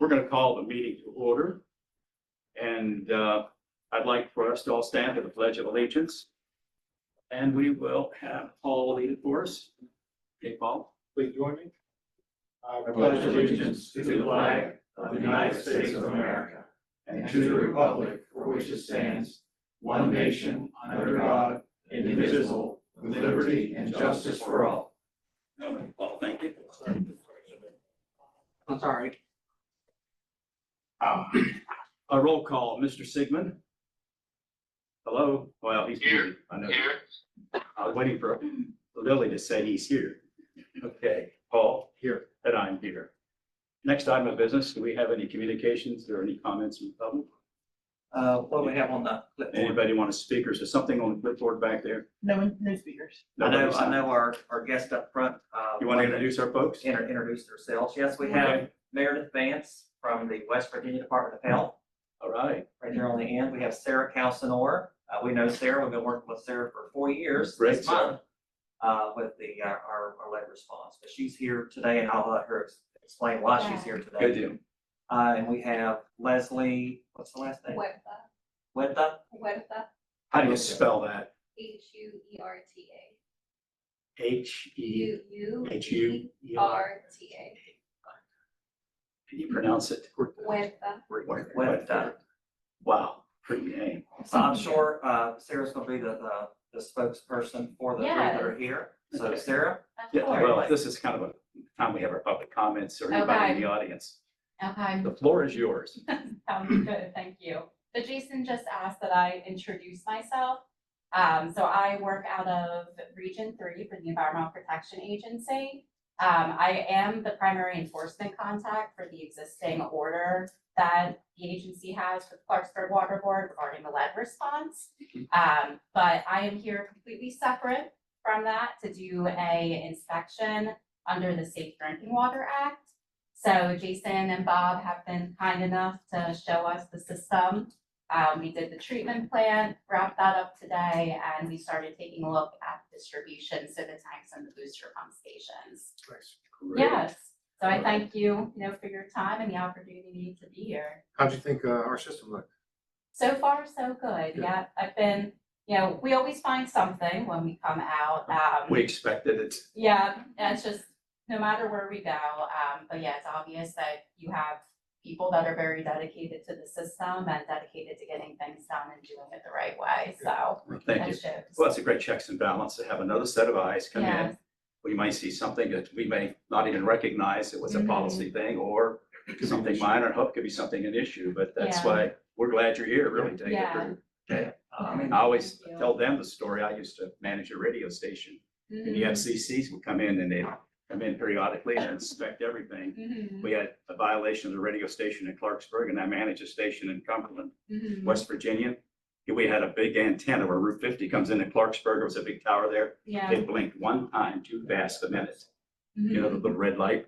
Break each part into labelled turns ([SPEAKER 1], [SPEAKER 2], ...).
[SPEAKER 1] We're going to call the meeting to order. And I'd like for us to all stand for the Pledge of Allegiance. And we will have Paul lead it for us. Okay, Paul, please join me.
[SPEAKER 2] I pledge allegiance to the flag of the United States of America and to the republic for which it stands, one nation, under God, indivisible, with liberty and justice for all.
[SPEAKER 1] Paul, thank you.
[SPEAKER 3] I'm sorry.
[SPEAKER 1] A roll call, Mr. Sigmund. Hello? Well, he's here. I know. Here. I was waiting for Lily to say he's here. Okay, Paul, here, and I'm here. Next item of business, do we have any communications or any comments from the public?
[SPEAKER 3] What do we have on the clipboard?
[SPEAKER 1] Anybody want to speak, or is there something on the clipboard back there?
[SPEAKER 4] No speakers.
[SPEAKER 3] I
[SPEAKER 1] Nobody's on.
[SPEAKER 3] know our guest up front.
[SPEAKER 1] You want to introduce our folks?
[SPEAKER 3] Introduce themselves. Yes, we have
[SPEAKER 1] Okay.
[SPEAKER 3] Meredith Vance from the West Virginia Department of Health.
[SPEAKER 1] All right.
[SPEAKER 3] Right here on the end, we have Sarah Calcinor. We know Sarah. We've been working with Sarah for 4 years
[SPEAKER 1] Great,
[SPEAKER 3] this month with the our lead response. But she's here today, and I'll let her explain why she's here today.
[SPEAKER 1] Good deal.
[SPEAKER 3] And we have Leslie. What's the last name? Huerta.
[SPEAKER 1] How do you spell that?
[SPEAKER 5] Huerta.
[SPEAKER 1] H-E-H-U-E-R.
[SPEAKER 5] Huerta.
[SPEAKER 1] Can you pronounce it?
[SPEAKER 3] Huerta.
[SPEAKER 1] Wow, pretty name.
[SPEAKER 3] So I'm sure Sarah's gonna be the spokesperson for the three that are here. So
[SPEAKER 1] Okay.
[SPEAKER 3] Sarah,
[SPEAKER 1] Yeah,
[SPEAKER 5] course.
[SPEAKER 1] well, this is kind of a time we have our public comments or anybody in the audience.
[SPEAKER 5] Okay,
[SPEAKER 1] The floor is yours.
[SPEAKER 5] sounds good, thank you. So Jason just asked that I introduce myself. So I work out of Region 3 for the Environmental Protection Agency. I am the primary enforcement contact for the existing order that the agency has with Clarksburg Water Board regarding the lead response. But I am here completely separate from that to do a inspection under the Safe Drinking Water Act. So Jason and Bob have been kind enough to show us the system. We did the treatment plant, wrapped that up today, and we started taking a look at distribution, so the tanks and the booster pump stations.
[SPEAKER 1] Great.
[SPEAKER 5] Yes, so I thank you, for your time and the opportunity to be here.
[SPEAKER 2] How'd you think our system looked?
[SPEAKER 5] So far, so good.
[SPEAKER 2] Good.
[SPEAKER 5] Yeah, I've been, we always find something when we come out.
[SPEAKER 1] We expected it.
[SPEAKER 5] Yeah, and it's just, no matter where we go, but yeah, it's obvious that you have people that are very dedicated to the system and dedicated to getting things done and doing it the right way, so.
[SPEAKER 1] Well, thank you.
[SPEAKER 5] that shows.
[SPEAKER 1] Well, it's a great checks and balance to have another set of eyes come in.
[SPEAKER 5] Yes.
[SPEAKER 1] We might see something that we may not even recognize it was a
[SPEAKER 5] Mhm.
[SPEAKER 1] policy thing, or something minor, hope it could be something, an issue, but that's
[SPEAKER 5] Yeah.
[SPEAKER 1] why we're glad you're here, really, to take it
[SPEAKER 5] Yeah.
[SPEAKER 1] through.
[SPEAKER 3] yeah,
[SPEAKER 1] I always
[SPEAKER 5] Thank you.
[SPEAKER 1] tell them the story. I used to manage a radio station, and the
[SPEAKER 5] Mhm.
[SPEAKER 1] FCCs would come in and they'd come in periodically and inspect everything.
[SPEAKER 5] Mhm.
[SPEAKER 1] We had a violation of the radio station in Clarksburg, and I managed a station in Cumberland,
[SPEAKER 5] Mhm.
[SPEAKER 1] West Virginia. We had a big antenna where Route 50 comes into Clarksburg. There was a big tower there.
[SPEAKER 5] Yeah.
[SPEAKER 1] They blinked one time too fast a minute. You know, the
[SPEAKER 5] Mhm.
[SPEAKER 1] little red light.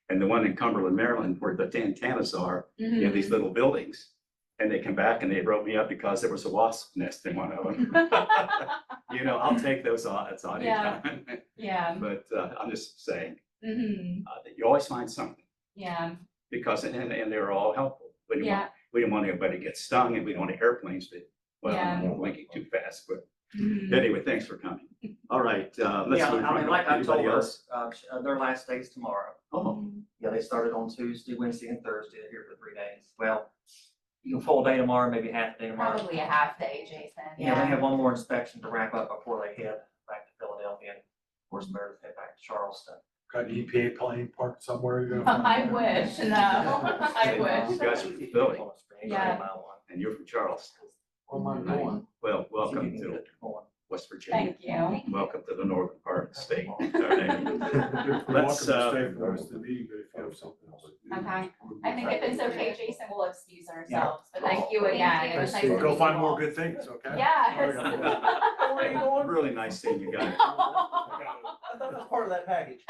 [SPEAKER 1] And the one in Cumberland, Maryland, where the antennas are, you have these
[SPEAKER 5] Mhm.
[SPEAKER 1] little buildings. And they come back and they wrote me up because there was a wasp nest in one of them. I'll take those odds on
[SPEAKER 5] Yeah.
[SPEAKER 1] anytime.
[SPEAKER 5] Yeah.
[SPEAKER 1] But I'm just saying
[SPEAKER 5] Mhm.
[SPEAKER 1] that you always find something
[SPEAKER 5] Yeah.
[SPEAKER 1] because, and they're all helpful. We
[SPEAKER 5] Yeah.
[SPEAKER 1] didn't want anybody to get stung, and we don't want airplanes to,
[SPEAKER 5] Yeah.
[SPEAKER 1] blinking too fast, but
[SPEAKER 5] Mhm.
[SPEAKER 1] anyway, thanks for coming. All right, let's
[SPEAKER 3] yeah.
[SPEAKER 1] move
[SPEAKER 3] I mean,
[SPEAKER 1] on.
[SPEAKER 3] like I told
[SPEAKER 1] Anybody
[SPEAKER 3] her,
[SPEAKER 1] else?
[SPEAKER 3] their last day's tomorrow.
[SPEAKER 1] Oh,
[SPEAKER 3] Yeah, they started on Tuesday, Wednesday, and Thursday. They're here for 3 days. Well, you can full day tomorrow, maybe half a day tomorrow.
[SPEAKER 5] Probably a half day, Jason.
[SPEAKER 3] Yeah, they have one more inspection to wrap up before they head back to Philadelphia, and of course, Meredith head back to Charleston.
[SPEAKER 6] Got an EPA plane parked somewhere? you're gonna find
[SPEAKER 5] I
[SPEAKER 6] that?
[SPEAKER 5] wish, no, I
[SPEAKER 1] You
[SPEAKER 5] wish.
[SPEAKER 1] guys are from Philly,
[SPEAKER 5] Yeah.
[SPEAKER 1] and you're from Charleston.
[SPEAKER 4] Where am I going?
[SPEAKER 1] Well, welcome to West Virginia.
[SPEAKER 5] Thank you.
[SPEAKER 1] Welcome to the northern part of the state. All right.
[SPEAKER 6] You're welcome
[SPEAKER 1] Let's,
[SPEAKER 6] to stay for the rest of the meeting, but if you have something else.
[SPEAKER 5] Okay. I think if it's okay, Jason, we'll excuse ourselves, but thank you again. It was nice to
[SPEAKER 6] Go
[SPEAKER 5] meet
[SPEAKER 6] find
[SPEAKER 5] you
[SPEAKER 6] more
[SPEAKER 5] all.
[SPEAKER 6] good things, okay?
[SPEAKER 5] Yes.
[SPEAKER 4] Where are you going?
[SPEAKER 1] Really nice seeing you guys.
[SPEAKER 4] I thought that was part of that package.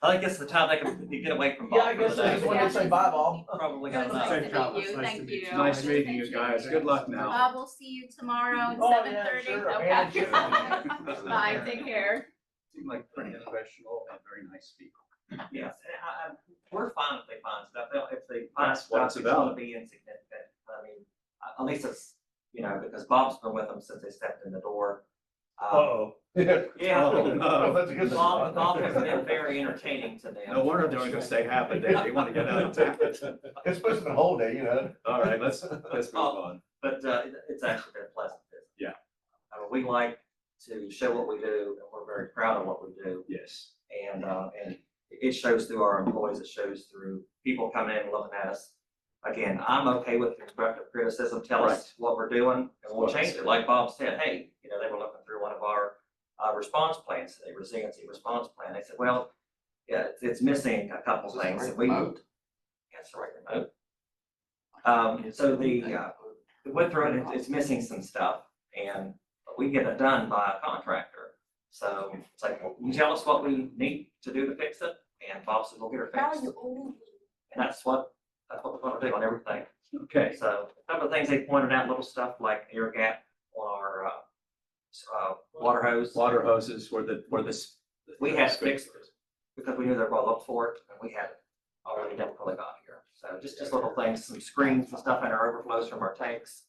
[SPEAKER 3] I think it's the time they can get away from
[SPEAKER 4] Yeah,
[SPEAKER 3] Bob
[SPEAKER 4] I
[SPEAKER 3] for
[SPEAKER 4] guess
[SPEAKER 3] the
[SPEAKER 4] I just
[SPEAKER 3] day.
[SPEAKER 4] wanted to say bye, Bob.
[SPEAKER 3] Probably
[SPEAKER 5] It
[SPEAKER 3] got
[SPEAKER 5] was
[SPEAKER 3] enough.
[SPEAKER 5] nice
[SPEAKER 6] Safe
[SPEAKER 5] to
[SPEAKER 6] travels.
[SPEAKER 5] meet you,
[SPEAKER 6] Nice to
[SPEAKER 5] thank
[SPEAKER 6] meet
[SPEAKER 5] you.
[SPEAKER 6] you.
[SPEAKER 1] Nice meeting you guys. Good luck now.
[SPEAKER 5] We'll see you tomorrow at
[SPEAKER 4] Oh, yeah,
[SPEAKER 5] 7:30.
[SPEAKER 4] sure.
[SPEAKER 5] Okay.
[SPEAKER 4] And
[SPEAKER 5] Bye, take care.
[SPEAKER 1] Seem like pretty professional and very nice people.
[SPEAKER 3] Yes, and we're fine if they find stuff. If they find
[SPEAKER 1] That's what
[SPEAKER 3] stuff,
[SPEAKER 1] it's
[SPEAKER 3] it's
[SPEAKER 1] about.
[SPEAKER 3] gonna be insignificant. I mean, at least it's, because Bob's been with them since they stepped in the door.
[SPEAKER 6] Uh-oh.
[SPEAKER 3] Yeah.
[SPEAKER 1] Oh, no.
[SPEAKER 2] That's a good sign.
[SPEAKER 3] Bob has been very entertaining to them.
[SPEAKER 1] No wonder they're only gonna stay half a day. They want to get out of town.
[SPEAKER 2] It's supposed to be a whole day,
[SPEAKER 1] All right, let's move on.
[SPEAKER 3] But it's actually been a pleasant visit.
[SPEAKER 1] Yeah.
[SPEAKER 3] We like to show what we do, and we're very proud of what we do.
[SPEAKER 1] Yes.
[SPEAKER 3] And it shows through our employees, it shows through people coming in and looking at us. Again, I'm okay with constructive criticism. Tell us what we're doing and we'll change it. Like Bob said, hey, they were looking through one of our response plans, the resiliency response plan. They said, well, yeah, it's missing a couple things. And we, that's the right remote. So we went through it, it's missing some stuff, and we get it done by a contractor. So it's like, well, you tell us what we need to do to fix it, and Bob said, we'll get her fixed. And that's what we're gonna do on everything.
[SPEAKER 1] Okay.
[SPEAKER 3] So a couple of things they pointed out, little stuff like air gap on our water hose.
[SPEAKER 1] Water hoses where this.
[SPEAKER 3] We had to fix it because we knew they were gonna look for it, and we had it already done before they got here. So just little things, some screens and stuff in our overflows from our tanks.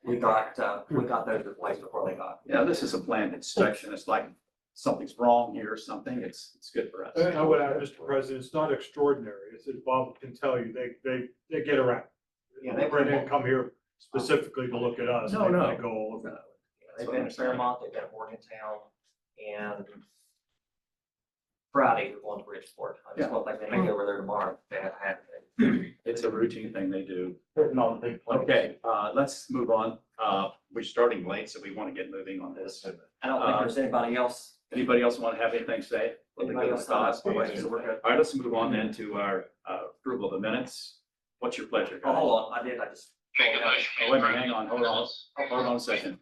[SPEAKER 3] We got those replaced before they got here.
[SPEAKER 1] Yeah, this is a planned inspection. It's like something's wrong here or something. It's good for us.
[SPEAKER 6] And I would add, Mr. President, it's not extraordinary. It's as Bob can tell you, they get around.
[SPEAKER 3] Yeah,
[SPEAKER 6] They didn't come here specifically to look at us.
[SPEAKER 1] No, no.
[SPEAKER 6] They go all over.
[SPEAKER 3] They've been in Fairmont, they've been in Morgantown, and Friday, we're going to Bridgeport. I just want, like, they may go over there tomorrow. They have had it.
[SPEAKER 1] It's a routine thing they do.
[SPEAKER 2] Putting on the big plate.
[SPEAKER 1] Okay, let's move on. We're starting late, so we want to get moving on this.
[SPEAKER 3] I don't think there's anybody else.
[SPEAKER 1] Anybody else want to have anything to say?
[SPEAKER 3] Anybody else?
[SPEAKER 1] All
[SPEAKER 3] So we're good.
[SPEAKER 1] right, let's move on then to our approval of the minutes. What's your pleasure,
[SPEAKER 3] Oh,
[SPEAKER 1] guys?
[SPEAKER 3] hold on, I just.
[SPEAKER 1] Oh, wait a minute, hang on, hold on a second.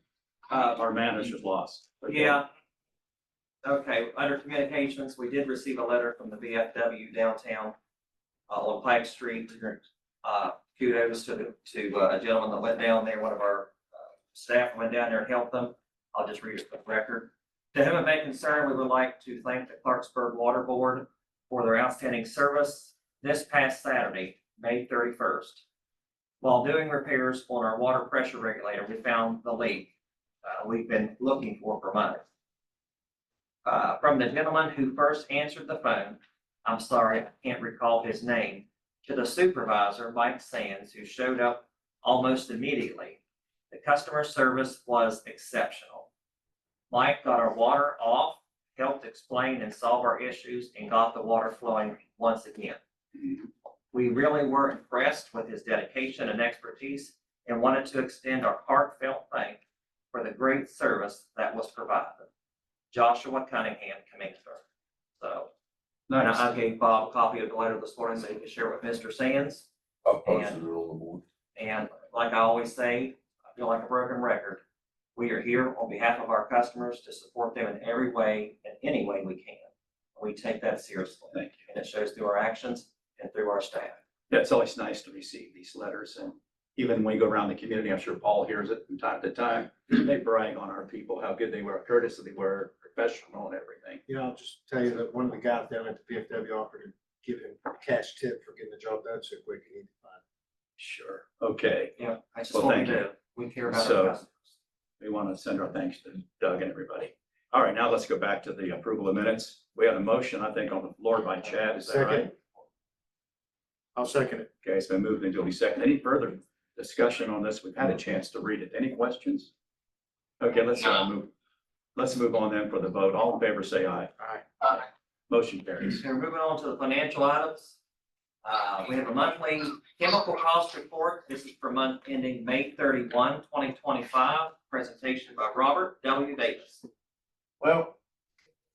[SPEAKER 1] Our manager's lost. Okay.
[SPEAKER 3] Yeah. Okay, under communications, we did receive a letter from the VFW downtown on Pike Street. Kudos to a gentleman that went down there, one of our staff went down there and helped them. I'll just read it for the record. To whom it may concern, we would like to thank the Clarksburg Water Board for their outstanding service this past Saturday, May 31st. While doing repairs on our water pressure regulator, we found the leak we've been looking for months. From the gentleman who first answered the phone, I'm sorry, I can't recall his name, to the supervisor, Mike Sands, who showed up almost immediately. The customer service was exceptional. Mike got our water off, helped explain and solve our issues, and got the water flowing once again. We really were impressed with his dedication and expertise and wanted to extend our heartfelt thanks for the great service that was provided. Joshua Cunningham, Commissioner. So, and
[SPEAKER 1] Nice.
[SPEAKER 3] I gave Bob a copy of the letter this morning so he could share it with Mr. Sands.
[SPEAKER 7] I'll post it on the board.
[SPEAKER 3] And like I always say, I feel like a broken record. We are here on behalf of our customers to support them in every way, in any way we can. We take that seriously.
[SPEAKER 1] Thank you.
[SPEAKER 3] And it shows through our actions and through our staff.
[SPEAKER 1] Yeah, it's always nice to receive these letters, and even when we go around the community, I'm sure Paul hears it from time to time. They brag on our people, how good they were, courteous they were, professional and everything.
[SPEAKER 8] I'll just tell you that one of the guys down at the PFW offered to give him a cash tip for getting the job done so quick and easy.
[SPEAKER 1] Sure. Okay,
[SPEAKER 3] Yeah, that's just
[SPEAKER 1] Well,
[SPEAKER 3] what we
[SPEAKER 1] thank you.
[SPEAKER 3] do. We care about
[SPEAKER 1] So-
[SPEAKER 3] our customers.
[SPEAKER 1] we want to send our thanks to Doug and everybody. All right, now let's go back to the approval of minutes. We had a motion, I think, on the floor by Chad, is that right?
[SPEAKER 8] Second. I'll second it.
[SPEAKER 1] Okay, it's been moved into a second. Any further discussion on this? We've had a chance to read it. Any questions? Okay, let's move on then for the vote. All in favor, say aye.
[SPEAKER 8] Aye.
[SPEAKER 1] Motion carries.
[SPEAKER 3] Okay, we're moving on to the financial items. We have a monthly chemical cost report. This is for month ending May 31, 2025. Presentation by Robert W. Davis.
[SPEAKER 2] Well,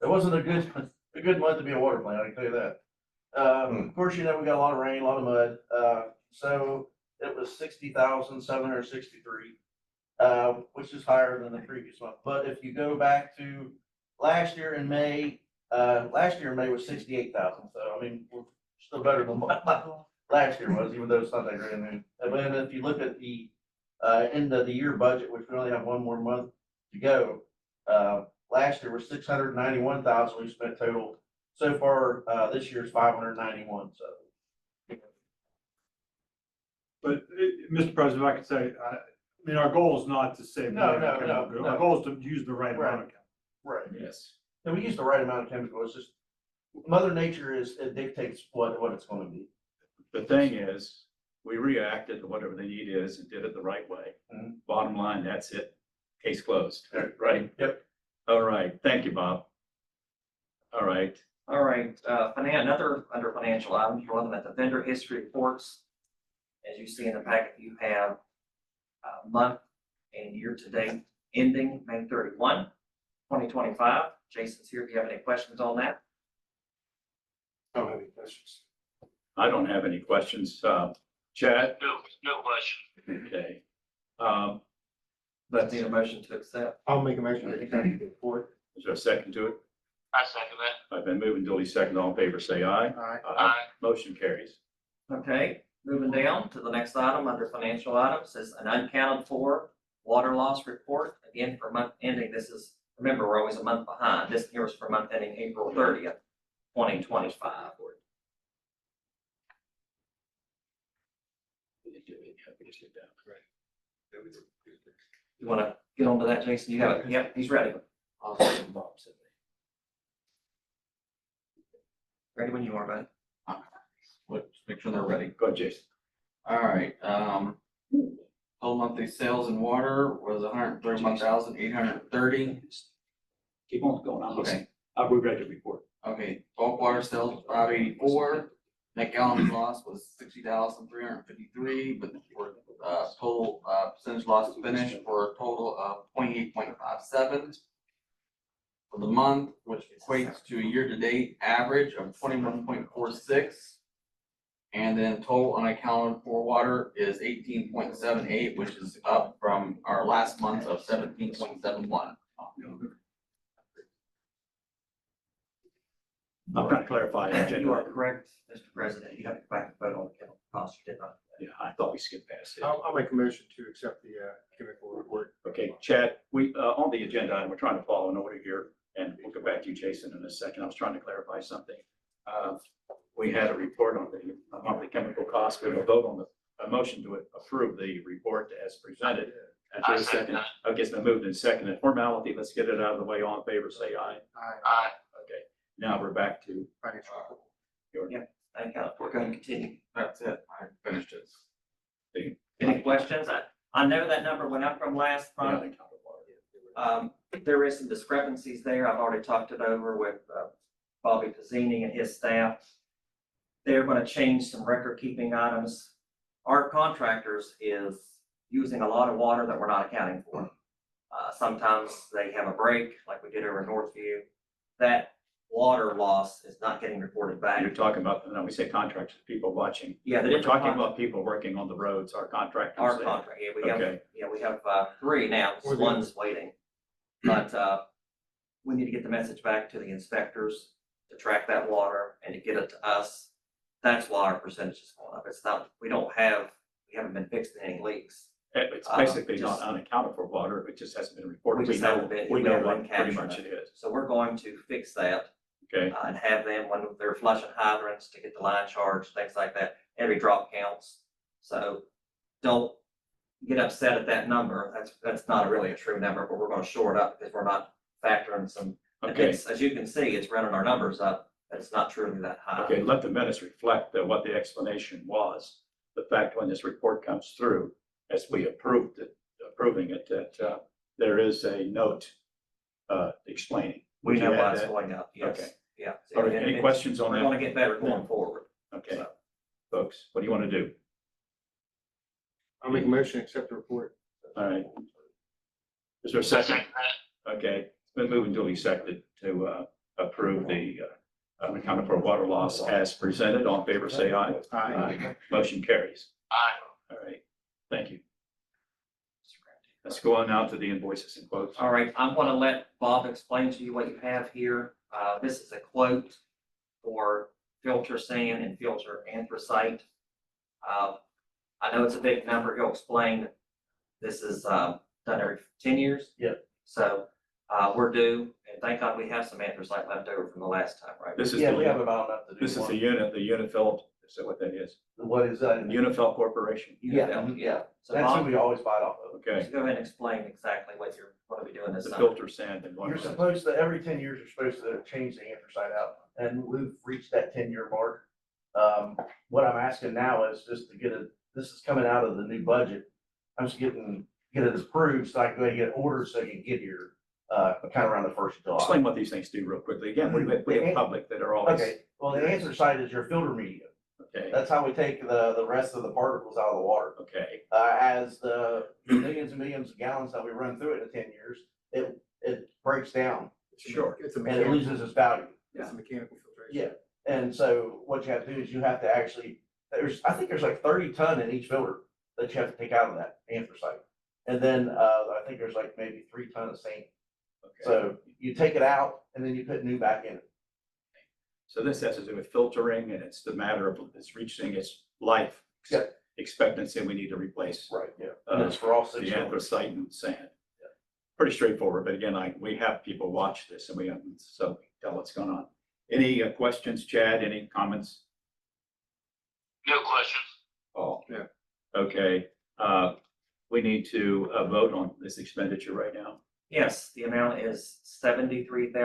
[SPEAKER 2] it wasn't a good month to be a water plant, I can tell you that. Of course, we got a lot of rain, a lot of mud, so it was 60,763, which is higher than the previous month. But if you go back to last year in May was 68,000, so I mean, we're still better than what last year was, even though it's not that great. And then if you look at the end of the year budget, which we only have one more month to go, last year was 691,000, we spent total
[SPEAKER 4] So far, this year's 591, so.
[SPEAKER 6] But, Mr. President, if I could say, I mean, our goal is not to save.
[SPEAKER 4] No,
[SPEAKER 6] money on
[SPEAKER 4] no,
[SPEAKER 6] chemical.
[SPEAKER 4] no,
[SPEAKER 6] Our
[SPEAKER 4] no.
[SPEAKER 6] goal is to use the right
[SPEAKER 4] Right.
[SPEAKER 6] amount of chemical.
[SPEAKER 4] Right.
[SPEAKER 1] Yes.
[SPEAKER 4] And we use the right amount of chemical, it's just, Mother Nature it dictates what it's gonna be.
[SPEAKER 1] The thing is, we reacted to whatever the need is and did it the right way.
[SPEAKER 4] Mhm.
[SPEAKER 1] Bottom line, that's it. Case closed, right?
[SPEAKER 4] Yep.
[SPEAKER 1] All right, thank you, Bob. All right,
[SPEAKER 3] All right, another under financial items, we're looking at the vendor history reports. As you see in the packet, you have month and year-to-date ending May 31, 2025. Jason's here. Do you have any questions on that?
[SPEAKER 8] I don't have any questions.
[SPEAKER 1] I don't have any questions. Chad?
[SPEAKER 2] No question.
[SPEAKER 1] Okay.
[SPEAKER 3] Let's need a motion to accept.
[SPEAKER 8] I'll make a motion to accept the report.
[SPEAKER 1] Is there a second to it?
[SPEAKER 2] I second that.
[SPEAKER 1] I've been moving duly second. All in favor, say aye.
[SPEAKER 8] Aye.
[SPEAKER 1] Motion carries.
[SPEAKER 3] Okay, moving down to the next item under financial items is an unaccounted for water loss report. Again, for month ending, this is, remember, we're always a month behind. This here is for month ending April 30th, 2025. You want to get onto that, Jason? You have it? Yep, he's ready. Ready when you are, bud.
[SPEAKER 9] Let's make sure they're ready.
[SPEAKER 1] Go ahead, Jason.
[SPEAKER 9] All right, total monthly sales in water was 131,830.
[SPEAKER 1] Keep on going.
[SPEAKER 9] Okay.
[SPEAKER 1] We're ready to report.
[SPEAKER 9] Okay, bulk water sales was 584. Net gallons lost was 60,353, but for total percentage loss to finish for a total of 28.57 for the month, which equates to a year-to-date average of 21.46. And then total unaccounted for water is 18.78, which is up from our last month of 17.71.
[SPEAKER 1] I'm trying to clarify.
[SPEAKER 3] You are
[SPEAKER 1] Agenda.
[SPEAKER 3] correct, Mr. President. You have to back vote on the chemical cost. You did not.
[SPEAKER 1] Yeah, I thought we skipped past it.
[SPEAKER 8] I'll make a motion to accept the chemical report.
[SPEAKER 1] Okay, Chad, on the agenda, item, we're trying to follow an order here, and we'll go back to you, Jason, in a second. I was trying to clarify something. We had a report on the monthly chemical cost. We will vote on a motion to approve the report as presented. Is there a second? Okay, it's been moved and seconded. Formality, let's get it out of the way. All in favor, say aye.
[SPEAKER 2] Aye.
[SPEAKER 1] Okay, now we're back to
[SPEAKER 8] Financial report.
[SPEAKER 1] your,
[SPEAKER 3] Thank you. We're going to continue.
[SPEAKER 9] That's it, I finished it.
[SPEAKER 3] Any questions? I know that number went up from last month. There is some discrepancies there. I've already talked it over with Bobby Pizzini and his staff. They're going to change some record keeping items. Our contractors is using a lot of water that we're not accounting for. Sometimes they have a break, like we did over in Northview. That water loss is not getting reported back.
[SPEAKER 1] you're talking about, no, we say contractors, people watching.
[SPEAKER 3] Yeah, the
[SPEAKER 1] We're
[SPEAKER 3] different
[SPEAKER 1] talking about people working on the roads, our contractors.
[SPEAKER 3] our
[SPEAKER 1] there.
[SPEAKER 3] contract, we have,
[SPEAKER 1] Okay.
[SPEAKER 3] we have three now,
[SPEAKER 8] Or the-
[SPEAKER 3] one's waiting. But we need to get the message back to the inspectors to track that water and to get it to us. That's why our percentage is going up. It's not, we haven't been fixing any leaks.
[SPEAKER 1] It's basically not
[SPEAKER 3] Just-
[SPEAKER 1] unaccounted for water, it just hasn't been reported.
[SPEAKER 3] We just
[SPEAKER 1] know-
[SPEAKER 3] haven't been-
[SPEAKER 1] We
[SPEAKER 3] we
[SPEAKER 1] know
[SPEAKER 3] haven't
[SPEAKER 1] what
[SPEAKER 3] been
[SPEAKER 1] pretty
[SPEAKER 3] capturing
[SPEAKER 1] much
[SPEAKER 3] it.
[SPEAKER 1] it is,
[SPEAKER 3] So we're going to fix that
[SPEAKER 1] okay?
[SPEAKER 3] and have them, when they're flushing hydrants, to get the line charged, things like that. Every drop counts. So don't get upset at that number. That's not really a true number, but we're gonna shore it up because we're not factoring some. and
[SPEAKER 1] Okay,
[SPEAKER 3] it's, as you can see, it's running our numbers up, but it's not truly that high.
[SPEAKER 1] okay, let the minutes reflect what the explanation was. The fact when this report comes through, as we approving it, that there is a note explaining.
[SPEAKER 3] We
[SPEAKER 1] Would you
[SPEAKER 3] know
[SPEAKER 1] add
[SPEAKER 3] why it's
[SPEAKER 1] that?
[SPEAKER 3] going up, yes,
[SPEAKER 1] Okay.
[SPEAKER 3] yeah.
[SPEAKER 1] All right,
[SPEAKER 3] And
[SPEAKER 1] any
[SPEAKER 3] it's-
[SPEAKER 1] questions on
[SPEAKER 3] We're
[SPEAKER 1] that?
[SPEAKER 3] gonna get better going forward.
[SPEAKER 1] Okay,
[SPEAKER 3] So,
[SPEAKER 1] folks, what do you want to do?
[SPEAKER 8] I'll make a motion to accept the report.
[SPEAKER 1] All right. Is there a
[SPEAKER 2] I
[SPEAKER 1] second?
[SPEAKER 2] second that.
[SPEAKER 1] Okay, it's been moved and duly seconded to approve the accounting for water loss as presented. All in favor, say aye.
[SPEAKER 8] Aye.
[SPEAKER 1] Motion carries.
[SPEAKER 2] Aye.
[SPEAKER 1] All right, thank you. Let's go on now to the invoices and quotes.
[SPEAKER 3] All right, I'm gonna let Bob explain to you what you have here. This is a quote for filter sand and filter anthracite. I know it's a big number. He'll explain. This is done every 10 years.
[SPEAKER 4] Yep.
[SPEAKER 3] So We're due, and thank God we have some anthracite left over from the last time, right?
[SPEAKER 1] This is
[SPEAKER 4] Yeah, we have
[SPEAKER 1] the,
[SPEAKER 4] about enough to do.
[SPEAKER 1] this is
[SPEAKER 4] one.
[SPEAKER 1] the Unifil, is that what that is?
[SPEAKER 4] What is that?
[SPEAKER 1] Unifil Corporation,
[SPEAKER 4] Yeah,
[SPEAKER 3] Yeah. So
[SPEAKER 4] That's who
[SPEAKER 3] Bob,
[SPEAKER 4] we always buy it off of.
[SPEAKER 1] okay.
[SPEAKER 3] just go ahead and explain exactly what you're going to be doing this
[SPEAKER 1] The
[SPEAKER 3] summer.
[SPEAKER 1] filter sand and
[SPEAKER 4] You're
[SPEAKER 1] whatnot.
[SPEAKER 4] supposed to, every 10 years, you're supposed to change the anthracite out, and we've reached that 10-year mark. What I'm asking now is just to get it, this is coming out of the new budget. I'm just get it approved so I can go ahead and get orders so I can get here, kind of around the 1st of July.
[SPEAKER 1] Explain what these things do real quickly. Again, we have public that are always,
[SPEAKER 4] Okay, well, the anthracite is your filter medium.
[SPEAKER 1] okay,
[SPEAKER 4] That's how we take the rest of the particles out of the water.
[SPEAKER 1] okay,
[SPEAKER 4] As the millions and millions of gallons that we run through it in 10 years, it breaks down
[SPEAKER 1] sure.
[SPEAKER 8] It's a
[SPEAKER 4] and it
[SPEAKER 8] mechanical,
[SPEAKER 4] loses its value.
[SPEAKER 8] it's a mechanical filtration.
[SPEAKER 4] Yeah, and so what you have to do is you have to actually, I think there's like 30 ton in each filter that you have to take out of that anthracite. And then, I think there's like maybe 3 ton of sand.
[SPEAKER 1] Okay.
[SPEAKER 4] So you take it out and then you put new back in it.
[SPEAKER 1] So this has to do with filtering and it's the matter of it's reaching its life
[SPEAKER 4] Yeah.
[SPEAKER 1] expectancy and we need to replace
[SPEAKER 4] Right, yeah. And it's for all 6
[SPEAKER 1] the
[SPEAKER 4] filters.
[SPEAKER 1] anthracite and sand. Pretty straightforward, but again, we have people watch this and we have, so we can tell what's going on. Any questions, Chad? Any comments?
[SPEAKER 2] No questions.
[SPEAKER 1] Oh.
[SPEAKER 8] Yeah.
[SPEAKER 1] Okay, we need to vote on this expenditure right now.
[SPEAKER 3] Yes, the amount is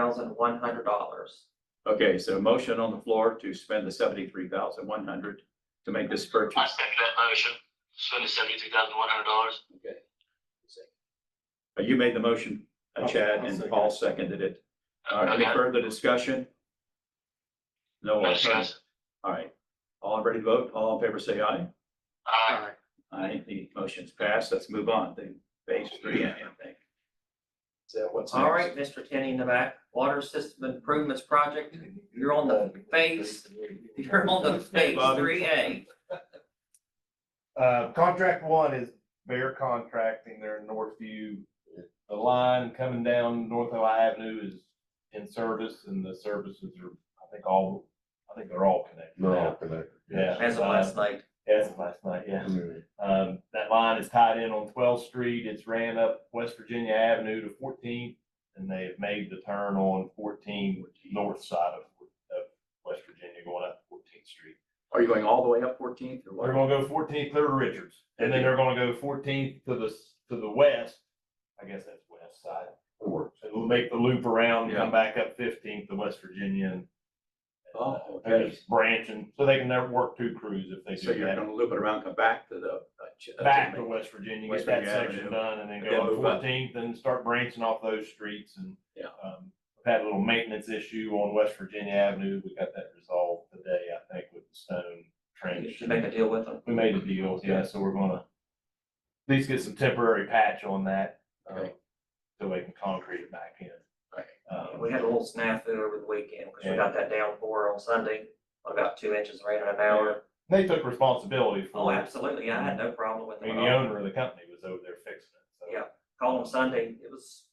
[SPEAKER 3] $73,100.
[SPEAKER 1] Okay, so a motion on the floor to spend the 73,100 to make this
[SPEAKER 2] I
[SPEAKER 1] purchase.
[SPEAKER 2] second that motion. Spend the $73,100.
[SPEAKER 1] Okay. You made the motion, Chad,
[SPEAKER 8] I'll
[SPEAKER 1] and
[SPEAKER 8] second
[SPEAKER 1] Paul
[SPEAKER 8] it.
[SPEAKER 1] seconded it. All right, any
[SPEAKER 2] Okay.
[SPEAKER 1] further discussion? No
[SPEAKER 2] No
[SPEAKER 1] alternative.
[SPEAKER 2] discussion.
[SPEAKER 1] All right, all ready to vote? All in favor, say aye.
[SPEAKER 2] Aye.
[SPEAKER 1] Aye, the motion's passed. Let's move on to phase 3, I think. So what's next?
[SPEAKER 3] All right, Mr. Kenny in the back, Water System Improvements Project, you're on the phase 3A.
[SPEAKER 10] Contract 1 is Bear Contracting. They're in Northview. The line coming down North Ohio Avenue is in service and the services are, I think they're all connected
[SPEAKER 7] They're all
[SPEAKER 10] now.
[SPEAKER 7] connected.
[SPEAKER 10] Yeah.
[SPEAKER 3] As of last night.
[SPEAKER 10] As of last night, yeah.
[SPEAKER 7] Mhm.
[SPEAKER 10] That line is tied in on 12th Street. It's ran up West Virginia Avenue to 14th. And they have made the turn on 14th north side of West Virginia going up 14th Street.
[SPEAKER 1] Are you going all the way up 14th or
[SPEAKER 10] They're
[SPEAKER 1] what?
[SPEAKER 10] gonna go 14th clear to Richards, and then they're gonna go 14th to the west. I guess that's west side. So we'll make the loop around, and come back up 15th to West Virginia and
[SPEAKER 1] Oh,
[SPEAKER 10] they're
[SPEAKER 1] okay.
[SPEAKER 10] just branching, so they can never work 2 crews if they
[SPEAKER 1] So
[SPEAKER 10] do
[SPEAKER 1] you're
[SPEAKER 10] that.
[SPEAKER 1] gonna loop it around, come back to the.
[SPEAKER 10] Back to West Virginia,
[SPEAKER 1] West
[SPEAKER 10] get that
[SPEAKER 1] Virginia
[SPEAKER 10] section
[SPEAKER 1] Avenue,
[SPEAKER 10] done, and then
[SPEAKER 1] and
[SPEAKER 10] go
[SPEAKER 1] then
[SPEAKER 10] up
[SPEAKER 1] move up.
[SPEAKER 10] 14th and start branching off those streets and.
[SPEAKER 1] Yeah.
[SPEAKER 10] We've had a little maintenance issue on West Virginia Avenue. We got that resolved today, I think, with the stone trench.
[SPEAKER 3] Did you make a deal with them?
[SPEAKER 10] We made a deal, yeah, so we're gonna at least get some temporary patch on that.
[SPEAKER 1] Okay.
[SPEAKER 10] So they can concrete it back in.
[SPEAKER 1] Right.
[SPEAKER 3] We had a little snafu over the weekend because we
[SPEAKER 10] Yeah.
[SPEAKER 3] got that downpour on Sunday, about 2 inches of rain in an hour.
[SPEAKER 10] They took responsibility
[SPEAKER 3] Oh,
[SPEAKER 10] for it.
[SPEAKER 3] absolutely. I had no problem with
[SPEAKER 10] I
[SPEAKER 3] it.
[SPEAKER 10] mean, the owner of the company was over there fixing it, so.
[SPEAKER 3] Yeah. Called them Sunday. It was,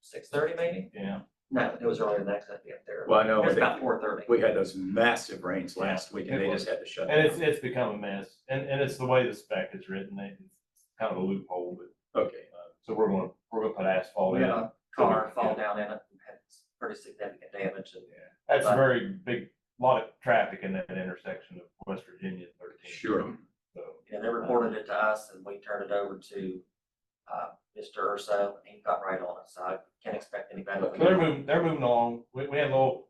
[SPEAKER 3] 6:30 maybe?
[SPEAKER 10] Yeah,
[SPEAKER 3] No, it was earlier than that, 'cause I'd be up there.
[SPEAKER 1] Well, I know
[SPEAKER 3] It was
[SPEAKER 1] they-
[SPEAKER 3] about 4:30.
[SPEAKER 1] we had those massive rains last week and
[SPEAKER 10] it
[SPEAKER 1] they
[SPEAKER 10] was.
[SPEAKER 1] just had to shut
[SPEAKER 10] and
[SPEAKER 1] down.
[SPEAKER 10] it's become a mess, and it's the way the spec is written, it's kind of a loophole, but,
[SPEAKER 1] Okay,
[SPEAKER 10] so we're gonna put asphalt
[SPEAKER 3] We
[SPEAKER 10] in.
[SPEAKER 3] had a car fall down in it and had pretty significant damage. And
[SPEAKER 10] That's a very big, lot of traffic in that intersection of West Virginia and 13th.
[SPEAKER 1] sure.
[SPEAKER 10] So,
[SPEAKER 3] Yeah, they reported it to us and we turned it over to, Mr. Urso and he got right on it. So I can't expect any better.
[SPEAKER 10] so they're moving along. We had little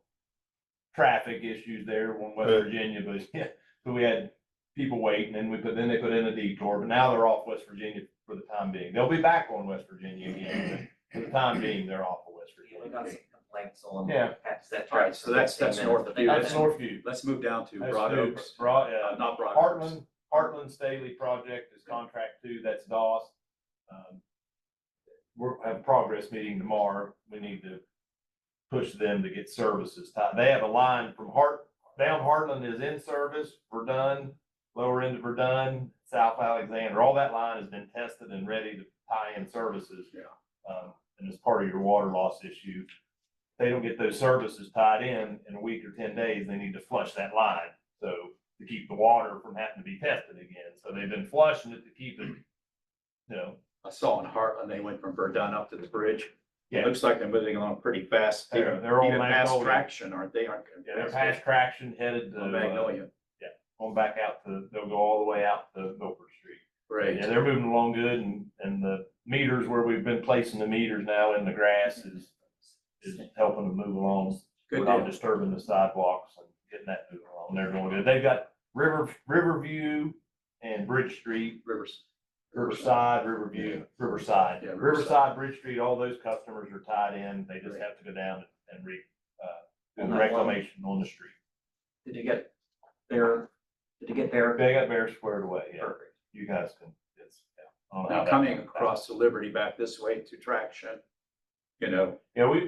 [SPEAKER 10] traffic issues there on West Virginia, but yeah, so we had people waiting and then they put in a detour, but now they're off West Virginia for the time being. They'll be back on West Virginia again, but for the time being, they're off of West
[SPEAKER 3] Yeah, we got
[SPEAKER 10] Virginia.
[SPEAKER 3] some complaints on.
[SPEAKER 10] Yeah.
[SPEAKER 3] That
[SPEAKER 1] All right, so that's north of you.
[SPEAKER 10] That's Northview.
[SPEAKER 1] Let's move down to
[SPEAKER 10] That's
[SPEAKER 1] Broad
[SPEAKER 10] new.
[SPEAKER 1] Oaks. Not Broad Oaks.
[SPEAKER 10] Heartland Staley project is contract 2, that's DOS. We're having a progress meeting tomorrow. We need to push them to get services tied. They have a line from down Heartland is in service, Verdun, lower end of Verdun, South Alexander. All that line has been tested and ready to tie in services.
[SPEAKER 1] Yeah.
[SPEAKER 10] And as part of your water loss issue, they don't get those services tied in a week or 10 days, they need to flush that line. So to keep the water from having to be tested again. So they've been flushing it to keep it,
[SPEAKER 1] I saw in Heartland, they went from Verdun up to the bridge.
[SPEAKER 10] Yeah.
[SPEAKER 1] Looks like they're moving along pretty fast.
[SPEAKER 10] They're on
[SPEAKER 1] Even past
[SPEAKER 10] Magnolia.
[SPEAKER 1] Traction, aren't they?
[SPEAKER 10] Yeah, they're past Traction headed to,
[SPEAKER 1] On Magnolia.
[SPEAKER 10] going back out to, they'll go all the way out to Milford Street.
[SPEAKER 1] Great.
[SPEAKER 10] Yeah, they're moving along good and the meters where we've been placing the meters now in the grass is helping them move along
[SPEAKER 1] Good
[SPEAKER 10] without
[SPEAKER 1] deal.
[SPEAKER 10] disturbing the sidewalks and getting that moving along. They're doing good. They've got Riverview and Bridge Street, Riverside, Riverside.
[SPEAKER 1] Yeah, Riverside.
[SPEAKER 10] Riverside, Bridge Street, all those customers are tied in. They just have to go down and do the reclamation on the street.
[SPEAKER 3] Did you get there? Did you get there?
[SPEAKER 10] They got theirs squared away, yeah.
[SPEAKER 3] Perfect.
[SPEAKER 10] You guys can, it's, yeah. I don't know how
[SPEAKER 1] Now
[SPEAKER 10] that
[SPEAKER 1] coming
[SPEAKER 10] worked out.
[SPEAKER 1] across the Liberty back this way to Traction, you know,
[SPEAKER 10] Yeah, we're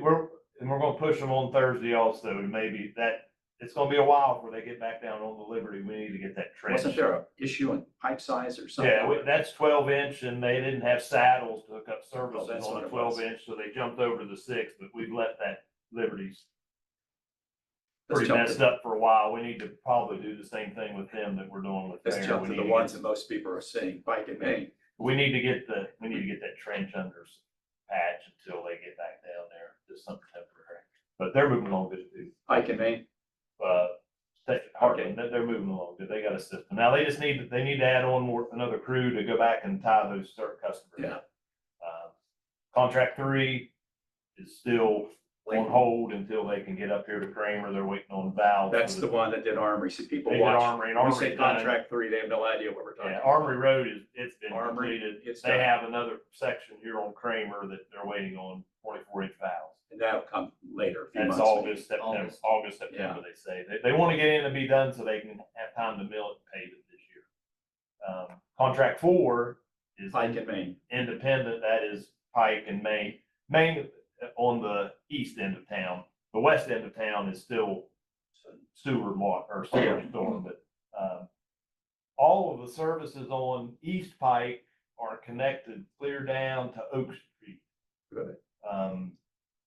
[SPEAKER 10] gonna push them on Thursday also, maybe that, it's gonna be a while before they get back down on the Liberty, we need to get that trench.
[SPEAKER 1] wasn't there a issue in pipe size or something?
[SPEAKER 10] Yeah, that's 12 inch and they didn't have saddles to hook up services
[SPEAKER 1] that's
[SPEAKER 10] on
[SPEAKER 1] what
[SPEAKER 10] the
[SPEAKER 1] it was.
[SPEAKER 10] 12 inch, so they jumped over to the 6, but we've let that Liberty's
[SPEAKER 1] Let's
[SPEAKER 10] pretty
[SPEAKER 1] jump
[SPEAKER 10] messed
[SPEAKER 1] to,
[SPEAKER 10] up for a while, we need to probably do the same thing with them that we're doing with
[SPEAKER 1] let's
[SPEAKER 10] there.
[SPEAKER 1] jump
[SPEAKER 10] We
[SPEAKER 1] to
[SPEAKER 10] need
[SPEAKER 1] the
[SPEAKER 10] to
[SPEAKER 1] ones
[SPEAKER 10] get-
[SPEAKER 1] that most people are seeing, Pike and Main.
[SPEAKER 10] We need to get that trench under patch until they get back down there, just something temporary, but they're moving along good too.
[SPEAKER 1] Pike and Main,
[SPEAKER 10] Heartland, they're moving along good, they got a system, now they just need to add on another crew to go back and tie those certain customers.
[SPEAKER 1] Yeah.
[SPEAKER 10] Contract 3 is still on hold until they can get up here to Kramer, they're waiting on valves.
[SPEAKER 1] that's the one that did Armory, see people
[SPEAKER 10] They did
[SPEAKER 1] watch.
[SPEAKER 10] Armory, and
[SPEAKER 1] We
[SPEAKER 10] Armory's
[SPEAKER 1] say
[SPEAKER 10] done.
[SPEAKER 1] contract 3, they have no idea what we're talking
[SPEAKER 10] Yeah,
[SPEAKER 1] about.
[SPEAKER 10] Armory Road it's been
[SPEAKER 1] Armory,
[SPEAKER 10] completed,
[SPEAKER 1] it's
[SPEAKER 10] they
[SPEAKER 1] done.
[SPEAKER 10] have another section here on Kramer that they're waiting on 24-inch valves.
[SPEAKER 1] And that'll come later, a few
[SPEAKER 10] That's
[SPEAKER 1] months.
[SPEAKER 10] August, September, August, September, they say. They want to get in and be done so they can have time to mill it and pave it this year. Contract 4 is
[SPEAKER 1] Pike and Main,
[SPEAKER 10] independent, that is Pike and Main. Main on the east end of town. The west end of town is still sewer water or sewer storm, but, all of the services on East Pike are connected clear down to Oak Street.
[SPEAKER 1] Good.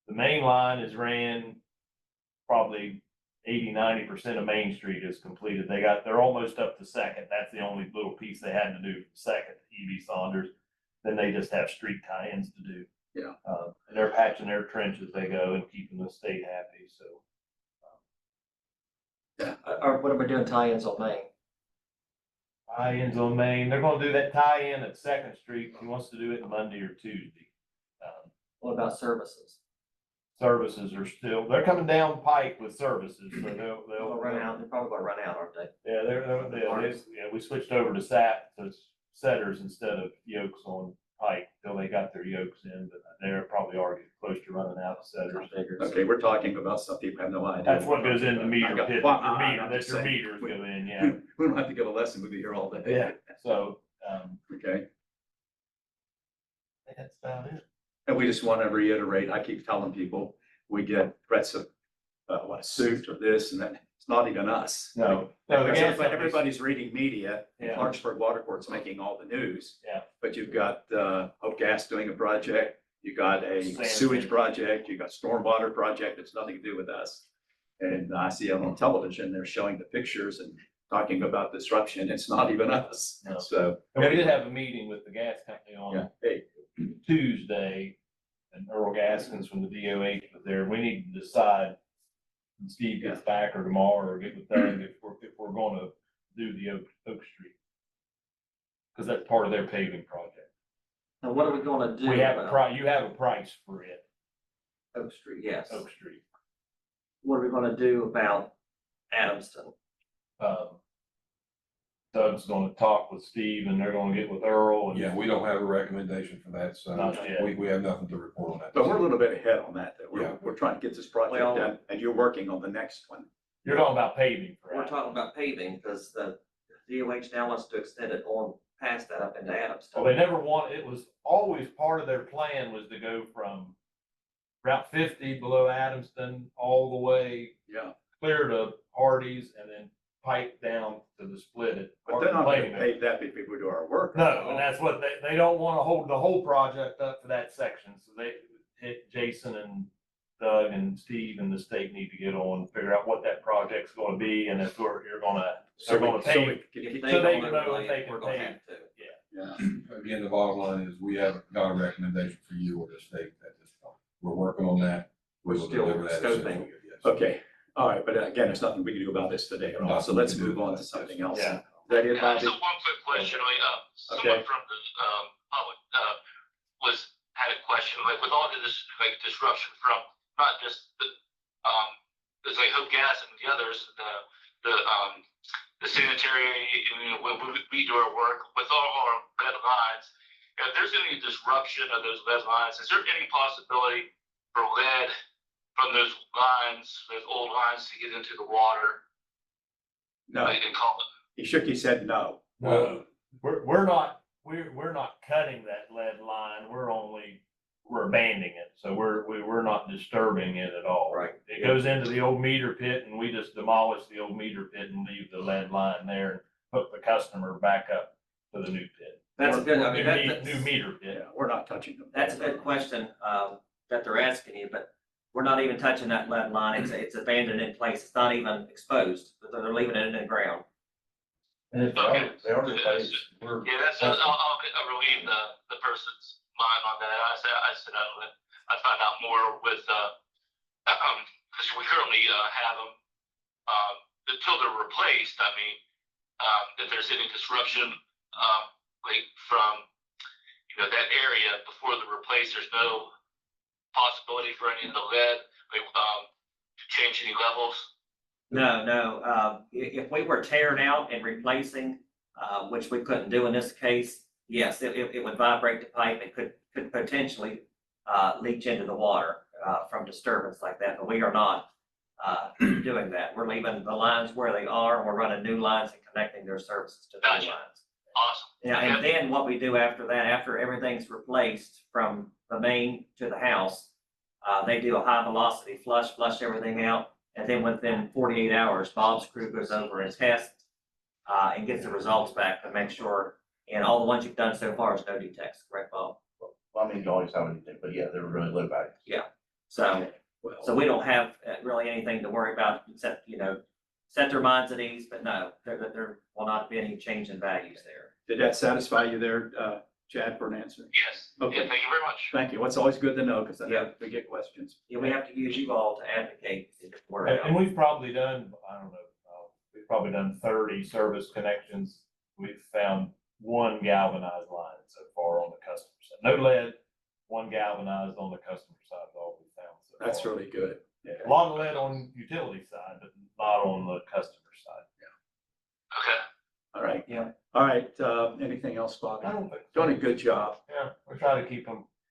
[SPEAKER 10] The main line is ran probably 80-90% of Main Street is completed. They're almost up to Second. That's the only little piece they had to do for Second, E.B. Saunders. Then they just have street tie-ins to do.
[SPEAKER 1] Yeah.
[SPEAKER 10] And they're patching their trench as they go and keeping the state happy, so.
[SPEAKER 3] Or what are we doing tie-ins on Main?
[SPEAKER 10] Tie-ins on Main, they're gonna do that tie-in at Second Street. He wants to do it Monday or Tuesday.
[SPEAKER 3] What about services?
[SPEAKER 10] Services are still, they're coming down Pike with services, so
[SPEAKER 3] They'll
[SPEAKER 10] they'll
[SPEAKER 3] run out, they're probably gonna run out, aren't they?
[SPEAKER 10] Yeah, yeah, we switched over to to setters instead of yokes on Pike till they got their yokes in, but they're probably already close to running out of setters.
[SPEAKER 1] okay, we're talking about stuff people have no idea.
[SPEAKER 10] That's what goes in the meter
[SPEAKER 1] I got-
[SPEAKER 10] pit,
[SPEAKER 1] well,
[SPEAKER 10] that's
[SPEAKER 1] just
[SPEAKER 10] your
[SPEAKER 1] saying,
[SPEAKER 10] meters go in, yeah.
[SPEAKER 1] We don't have to give a lesson, we'll be here all day.
[SPEAKER 10] Yeah, so,
[SPEAKER 1] Okay,
[SPEAKER 10] that's about it.
[SPEAKER 1] and we just want to reiterate, I keep telling people, we get threats of, what, a suit or this and that, it's not even us.
[SPEAKER 10] No, the
[SPEAKER 1] Because
[SPEAKER 10] gas companies-
[SPEAKER 1] everybody's reading media, and
[SPEAKER 10] Yeah.
[SPEAKER 1] Clarksburg Water Board's making all the news.
[SPEAKER 10] Yeah.
[SPEAKER 1] But you've got, Hope Gas doing a project, you got a
[SPEAKER 10] Sand
[SPEAKER 1] sewage
[SPEAKER 10] thing.
[SPEAKER 1] project, you got stormwater project, it's nothing to do with us. And I see it on television, they're showing the pictures and talking about disruption, it's not even us,
[SPEAKER 10] No.
[SPEAKER 1] so.
[SPEAKER 10] And we did have a meeting with the gas company
[SPEAKER 1] Yeah,
[SPEAKER 10] on
[SPEAKER 1] hey,
[SPEAKER 10] Tuesday, and Earl Gaskins from the DOH was there. We need to decide when Steve gets back or tomorrow or get with Doug if we're gonna do the Oak Street. Cause that's part of their paving project.
[SPEAKER 3] Now, what are we gonna do
[SPEAKER 10] We have
[SPEAKER 3] about
[SPEAKER 10] you have a price for it,
[SPEAKER 3] Oak Street? Yes.
[SPEAKER 10] Oak Street.
[SPEAKER 3] What are we gonna do about Adamston?
[SPEAKER 10] Doug's gonna talk with Steve and they're gonna get with Earl and.
[SPEAKER 7] Yeah, we don't have a recommendation for that, so
[SPEAKER 10] Not yet.
[SPEAKER 7] we have nothing to report on that.
[SPEAKER 1] but we're a little bit ahead on that, though.
[SPEAKER 7] Yeah.
[SPEAKER 1] We're trying to get this project
[SPEAKER 3] Well-
[SPEAKER 1] done, and you're working on the next one.
[SPEAKER 10] You're talking about paving for
[SPEAKER 3] We're
[SPEAKER 10] it.
[SPEAKER 3] talking about paving, because the DOH now wants to extend it on past that up into Adamston.
[SPEAKER 10] Well, they never it was always part of their plan was to go from Route 50 below Adamston all the way
[SPEAKER 1] Yeah,
[SPEAKER 10] clear to Hardee's and then pipe down to the split at.
[SPEAKER 1] but they're not gonna
[SPEAKER 10] Plainville.
[SPEAKER 1] pay that if we do our work.
[SPEAKER 10] No, and that's what they don't want to hold the whole project up for that section, so Jason and Doug and Steve and the state need to get on, figure out what that project's gonna be, and if you're gonna, they're gonna
[SPEAKER 1] So
[SPEAKER 10] pay.
[SPEAKER 1] we can
[SPEAKER 3] If
[SPEAKER 1] keep-
[SPEAKER 3] they
[SPEAKER 10] So they
[SPEAKER 3] don't
[SPEAKER 10] can know
[SPEAKER 3] overlay
[SPEAKER 10] if they
[SPEAKER 3] it,
[SPEAKER 10] can
[SPEAKER 3] we're gonna
[SPEAKER 10] pay.
[SPEAKER 3] have to.
[SPEAKER 1] Yeah,
[SPEAKER 7] Again, the bottom line is we haven't got a recommendation for you or the state at this point. we're working on that. We
[SPEAKER 1] We're
[SPEAKER 7] will
[SPEAKER 1] still
[SPEAKER 7] deliver that as soon as
[SPEAKER 1] scoping.
[SPEAKER 7] we get it, yes.
[SPEAKER 1] Okay, all right, but again, there's nothing we can do about this today at all, so let's move on to something else.
[SPEAKER 6] Yeah.
[SPEAKER 1] Is that it,
[SPEAKER 2] Yeah,
[SPEAKER 1] Bobby?
[SPEAKER 2] so one quick question,
[SPEAKER 1] Okay.
[SPEAKER 2] someone from the, public, had a question, like with all of this, like disruption from, not just the, there's like Hope Gas and the others, the sanitary, when we do our work with all our lead lines, if there's any disruption of those lead lines, is there any possibility for lead from those lines, those old lines to get into the water?
[SPEAKER 1] No,
[SPEAKER 2] And call it,
[SPEAKER 1] he shook his head no.
[SPEAKER 10] No, we're not cutting that lead line, we're abandoning it, so we're not disturbing it at all.
[SPEAKER 3] Right.
[SPEAKER 10] It goes into the old meter pit and we just demolish the old meter pit and leave the lead line there and hook the customer back up to the new pit.
[SPEAKER 3] That's a good, I mean,
[SPEAKER 10] New meter pit.
[SPEAKER 1] Yeah, we're not touching them.
[SPEAKER 3] that's a good question, that they're asking you, but we're not even touching that lead line. It's abandoned in place. It's not even exposed, but they're leaving it in the ground.
[SPEAKER 4] And if they are replaced, we're.
[SPEAKER 2] yeah, I'll relieve the person's mind on that. I said I'd find out more with, because we currently have them, until they're replaced. I mean, if there's any disruption, like from, that area before they're replaced, there's no possibility for any of the lead, like, to change any levels.
[SPEAKER 3] No, if we were tearing out and replacing, which we couldn't do in this case, yes, it would vibrate the pipe and could potentially, leach into the water, from disturbance like that, but we are not, doing that. We're leaving the lines where they are, and we're running new lines and connecting their services to the new
[SPEAKER 2] Gotcha.
[SPEAKER 3] lines.
[SPEAKER 2] Awesome.
[SPEAKER 3] Yeah, and then what we do after that, after everything's replaced from the main to the house, they do a high velocity flush everything out. And then within 48 hours, Bob's crew goes over and tests, and gets the results back to make sure, and all the ones you've done so far is no detects, correct, Bob?
[SPEAKER 4] Well, I mean, you always have anything, but yeah, they're really low value.
[SPEAKER 3] So,
[SPEAKER 1] Well,
[SPEAKER 3] so we don't have really anything to worry about except, set their minds at ease, but no, there will not be any change in values there.
[SPEAKER 1] did that satisfy you there, Chad, for an answer?
[SPEAKER 2] Yes.
[SPEAKER 1] Okay.
[SPEAKER 2] Yeah, thank you very much.
[SPEAKER 1] Thank you. It's always good to know, because I
[SPEAKER 3] Yeah.
[SPEAKER 1] know we get questions.
[SPEAKER 3] Yeah, we have to use you all to advocate for
[SPEAKER 10] And,
[SPEAKER 3] it.
[SPEAKER 10] and we've probably done, I don't know, we've probably done 30 service connections. We've found one galvanized line so far on the customer side. No lead, one galvanized on the customer side is all we found so far.
[SPEAKER 1] That's really good. Yeah.
[SPEAKER 10] A lot of lead on utility side, but not on the customer side.
[SPEAKER 2] Okay.
[SPEAKER 1] All right.
[SPEAKER 3] Yeah.
[SPEAKER 1] All right, anything else, Bobby?
[SPEAKER 10] I don't think so.
[SPEAKER 1] Doing a good job.
[SPEAKER 10] Yeah, we're trying to keep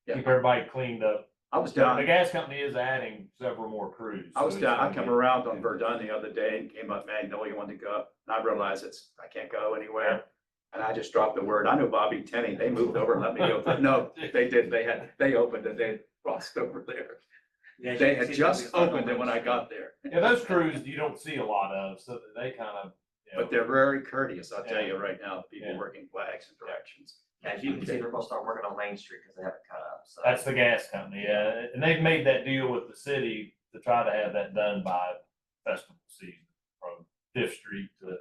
[SPEAKER 1] Yeah.
[SPEAKER 10] everybody cleaned up.
[SPEAKER 1] I was
[SPEAKER 10] The
[SPEAKER 1] down,
[SPEAKER 10] gas company is adding several more crews.
[SPEAKER 1] I was
[SPEAKER 10] so
[SPEAKER 1] down,
[SPEAKER 10] it's
[SPEAKER 1] I
[SPEAKER 10] gonna
[SPEAKER 1] come
[SPEAKER 10] be-
[SPEAKER 1] around on Verdun the other day and came up Magnolia, wanted to go up, and I realized I can't go anywhere. And I just dropped the word. I know Bobby Tenney, they moved over and let me go. But no, they did. They opened and they crossed over there.
[SPEAKER 3] Yeah,
[SPEAKER 1] They
[SPEAKER 3] you can
[SPEAKER 1] had
[SPEAKER 3] see
[SPEAKER 1] just
[SPEAKER 3] that we-
[SPEAKER 1] opened it when I got there.
[SPEAKER 10] Yeah, those crews you don't see a lot of, so that they kind of,
[SPEAKER 1] But they're very courteous, I'll tell
[SPEAKER 10] Yeah.
[SPEAKER 1] you right now, people
[SPEAKER 10] Yeah.
[SPEAKER 1] working flags and directions.
[SPEAKER 3] As you can see, they're gonna start working on Main Street because they haven't cut up, so.
[SPEAKER 10] that's the gas company, yeah, and they've made that deal with the city to try to have that done by festival season, from Fifth Street to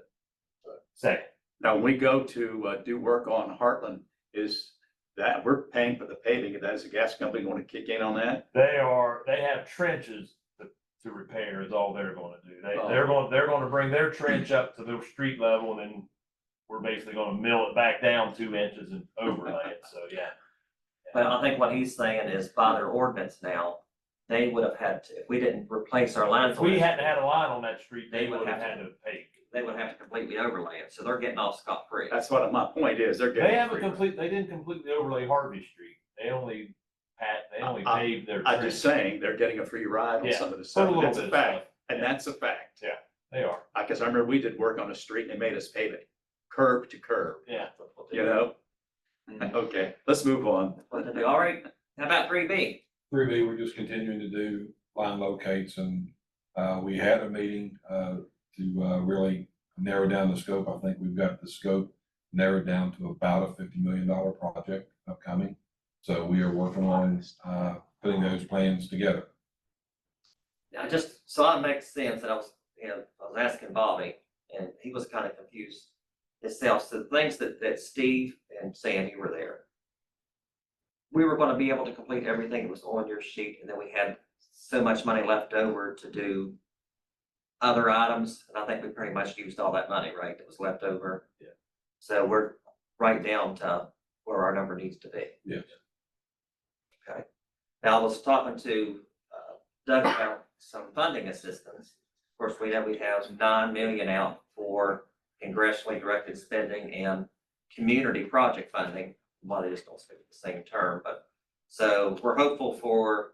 [SPEAKER 10] Second.
[SPEAKER 1] Now, when we go to do work on Heartland, is that, we're paying for the paving, and that is the gas company going to kick in on that?
[SPEAKER 10] They have trenches to repair is all they're gonna do.
[SPEAKER 1] Oh.
[SPEAKER 10] They're gonna bring their trench up to the street level, and then we're basically gonna mill it back down 2 inches and overlay it, so, yeah.
[SPEAKER 3] But I think what he's saying is by their ordinance now, they would have had to, if we didn't replace our lines.
[SPEAKER 10] If we hadn't had a line on that street,
[SPEAKER 3] They
[SPEAKER 10] they
[SPEAKER 3] would
[SPEAKER 10] would have
[SPEAKER 3] have
[SPEAKER 10] had to pay.
[SPEAKER 3] They would have to completely overlay it, so they're getting off scot-free.
[SPEAKER 1] That's what my point is, they're getting.
[SPEAKER 10] They haven't
[SPEAKER 1] free.
[SPEAKER 10] they didn't completely overlay Harvey Street. They only paved their.
[SPEAKER 1] I'm just
[SPEAKER 10] trench.
[SPEAKER 1] saying, they're getting a free ride on
[SPEAKER 10] Yeah,
[SPEAKER 1] some of the
[SPEAKER 10] put a
[SPEAKER 1] stuff.
[SPEAKER 10] little
[SPEAKER 1] That's
[SPEAKER 10] bit
[SPEAKER 1] a
[SPEAKER 10] of
[SPEAKER 1] fact,
[SPEAKER 10] stuff.
[SPEAKER 1] and that's a fact.
[SPEAKER 10] They are,
[SPEAKER 1] Because I remember we did work on a street and they made us pave it curb to curb,
[SPEAKER 10] yeah.
[SPEAKER 1] you know? Okay, let's move on.
[SPEAKER 3] What to do, all right, how about 3B?
[SPEAKER 7] 3B, we're just continuing to do line locates, and we had a meeting to really narrow down the scope. I think we've got the scope narrowed down to about a $50 million project upcoming. So we are working on putting those plans together.
[SPEAKER 3] Now, just so it makes sense, and I was asking Bobby, and he was kind of confused himself, so the things that Steve and Sandy were there. we were gonna be able to complete everything that was on your sheet, and then we had so much money left over to do other items, and I think we pretty much used all that money, right, that was left over.
[SPEAKER 7] Yeah.
[SPEAKER 3] So we're right down to where our number needs to be.
[SPEAKER 7] Yes.
[SPEAKER 3] Okay. Now, I was talking to Doug about some funding assistance. Of course, we know we have 9 million out for congressionally directed spending and community project funding. Well, they just don't speak the same term, but so we're hopeful for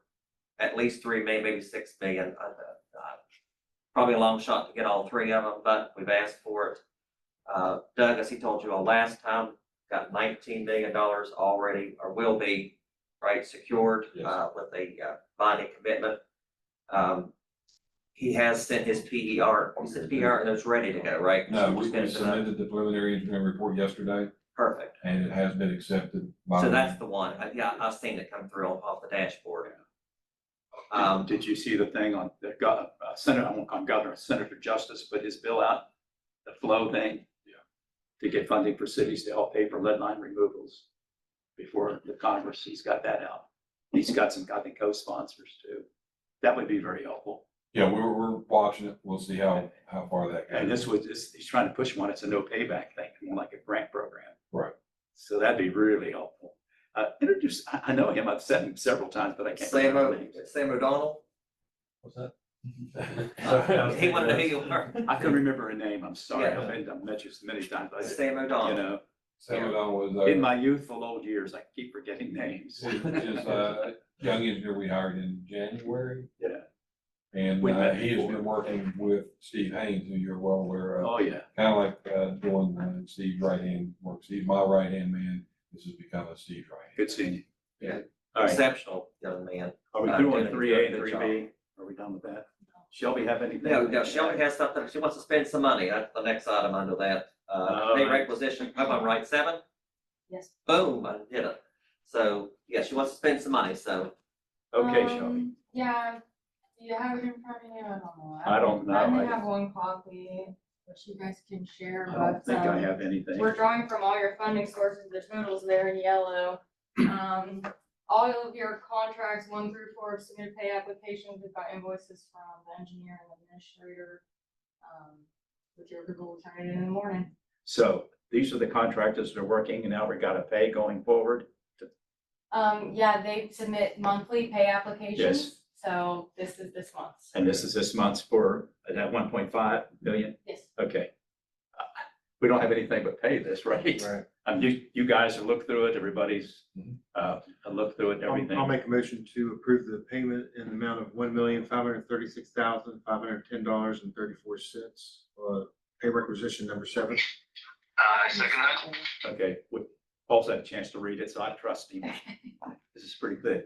[SPEAKER 3] at least 3 million, maybe 6 million. Probably a long shot to get all 3 of them, but we've asked for it. Doug, as he told you all last time, got $19 million already, or will be, right, secured,
[SPEAKER 7] Yes.
[SPEAKER 3] with a bonding commitment. He has sent his PER, he said PER, and it's ready to go, right?
[SPEAKER 7] No,
[SPEAKER 3] Just
[SPEAKER 7] we
[SPEAKER 3] get it to the-
[SPEAKER 7] submitted the preliminary engineering report yesterday,
[SPEAKER 3] Perfect.
[SPEAKER 7] and it has been accepted by.
[SPEAKER 3] So that's the one. Yeah, I've seen it come through off the dashboard.
[SPEAKER 1] Did you see the thing on the Senator, I won't call him Governor, Senator Justice, put his bill out, the flow thing?
[SPEAKER 7] Yeah.
[SPEAKER 1] To get funding for cities to help pay for lead line removals before the Congress, he's got that out. He's got some, I think, co-sponsors too. That would be very helpful.
[SPEAKER 7] Yeah, we're watching it. We'll see how far that
[SPEAKER 1] And
[SPEAKER 7] goes.
[SPEAKER 1] he's trying to push one, it's a no payback thing, more like a grant program.
[SPEAKER 7] Right.
[SPEAKER 1] So that'd be really helpful. Introduce, I know him, I've said him several times, but I can't
[SPEAKER 3] Sam,
[SPEAKER 1] remember names.
[SPEAKER 3] Sam O'Donnell,
[SPEAKER 7] What's that?
[SPEAKER 3] he wanted to know who you were.
[SPEAKER 1] I couldn't remember her name, I'm sorry,
[SPEAKER 3] Yeah.
[SPEAKER 1] I've met you many times, but
[SPEAKER 3] Sam
[SPEAKER 1] you
[SPEAKER 3] O'Donnell.
[SPEAKER 1] know,
[SPEAKER 7] Sam O'Donnell was,
[SPEAKER 1] in my youthful old years, I keep forgetting names.
[SPEAKER 7] is a young engineer we hired in January.
[SPEAKER 1] Yeah.
[SPEAKER 7] And
[SPEAKER 1] We met
[SPEAKER 7] he has
[SPEAKER 1] before.
[SPEAKER 7] been working with Steve Haynes, who you're well aware of,
[SPEAKER 1] Oh, yeah,
[SPEAKER 7] kind of like doing Steve's right hand work. Steve's my right hand man. This has become a Steve's right hand.
[SPEAKER 1] good seeing you.
[SPEAKER 3] Yeah.
[SPEAKER 1] All right,
[SPEAKER 3] Exceptional young man.
[SPEAKER 1] are we
[SPEAKER 3] doing
[SPEAKER 1] doing
[SPEAKER 3] a
[SPEAKER 1] 3A and
[SPEAKER 3] good
[SPEAKER 1] 3B? Are we done with that? Shelby have anything?
[SPEAKER 3] No, Shelby has something, she wants to spend some money, that's the next item under that, pay
[SPEAKER 1] right.
[SPEAKER 3] requisition, hope I'm right, 7?
[SPEAKER 5] Yes.
[SPEAKER 3] Boom, I did it. So, yeah, she wants to spend some money, so,
[SPEAKER 1] Okay, Shelby.
[SPEAKER 11] Yeah, do you have it in front of you? I don't know.
[SPEAKER 1] I don't know.
[SPEAKER 11] I only
[SPEAKER 1] I
[SPEAKER 11] have one copy, which you guys can share,
[SPEAKER 1] I don't
[SPEAKER 11] but,
[SPEAKER 1] think I have anything.
[SPEAKER 11] we're drawing from all your funding sources, the totals there in yellow. All of your contracts, 1 through 4, have submitted pay applications, we've got invoices from the engineer and administrator. With your approval, we'll turn it in the morning.
[SPEAKER 1] So these are the contractors that are working and now we gotta pay going forward.
[SPEAKER 11] Yeah, they submit monthly pay applications.
[SPEAKER 1] Yes.
[SPEAKER 11] So this is this month's.
[SPEAKER 1] And this is this month's for that 1.5 million?
[SPEAKER 11] Yes.
[SPEAKER 1] Okay. We don't have anything but pay this, right?
[SPEAKER 8] Right.
[SPEAKER 1] You guys have looked through it, everybody's, looked through it, and
[SPEAKER 8] I'll
[SPEAKER 1] everything.
[SPEAKER 8] make a motion to approve the payment in the amount of $1,536,510.34. Pay requisition number 7.
[SPEAKER 1] Okay, Paul's had a chance to read it, so I trust him. This is pretty thick.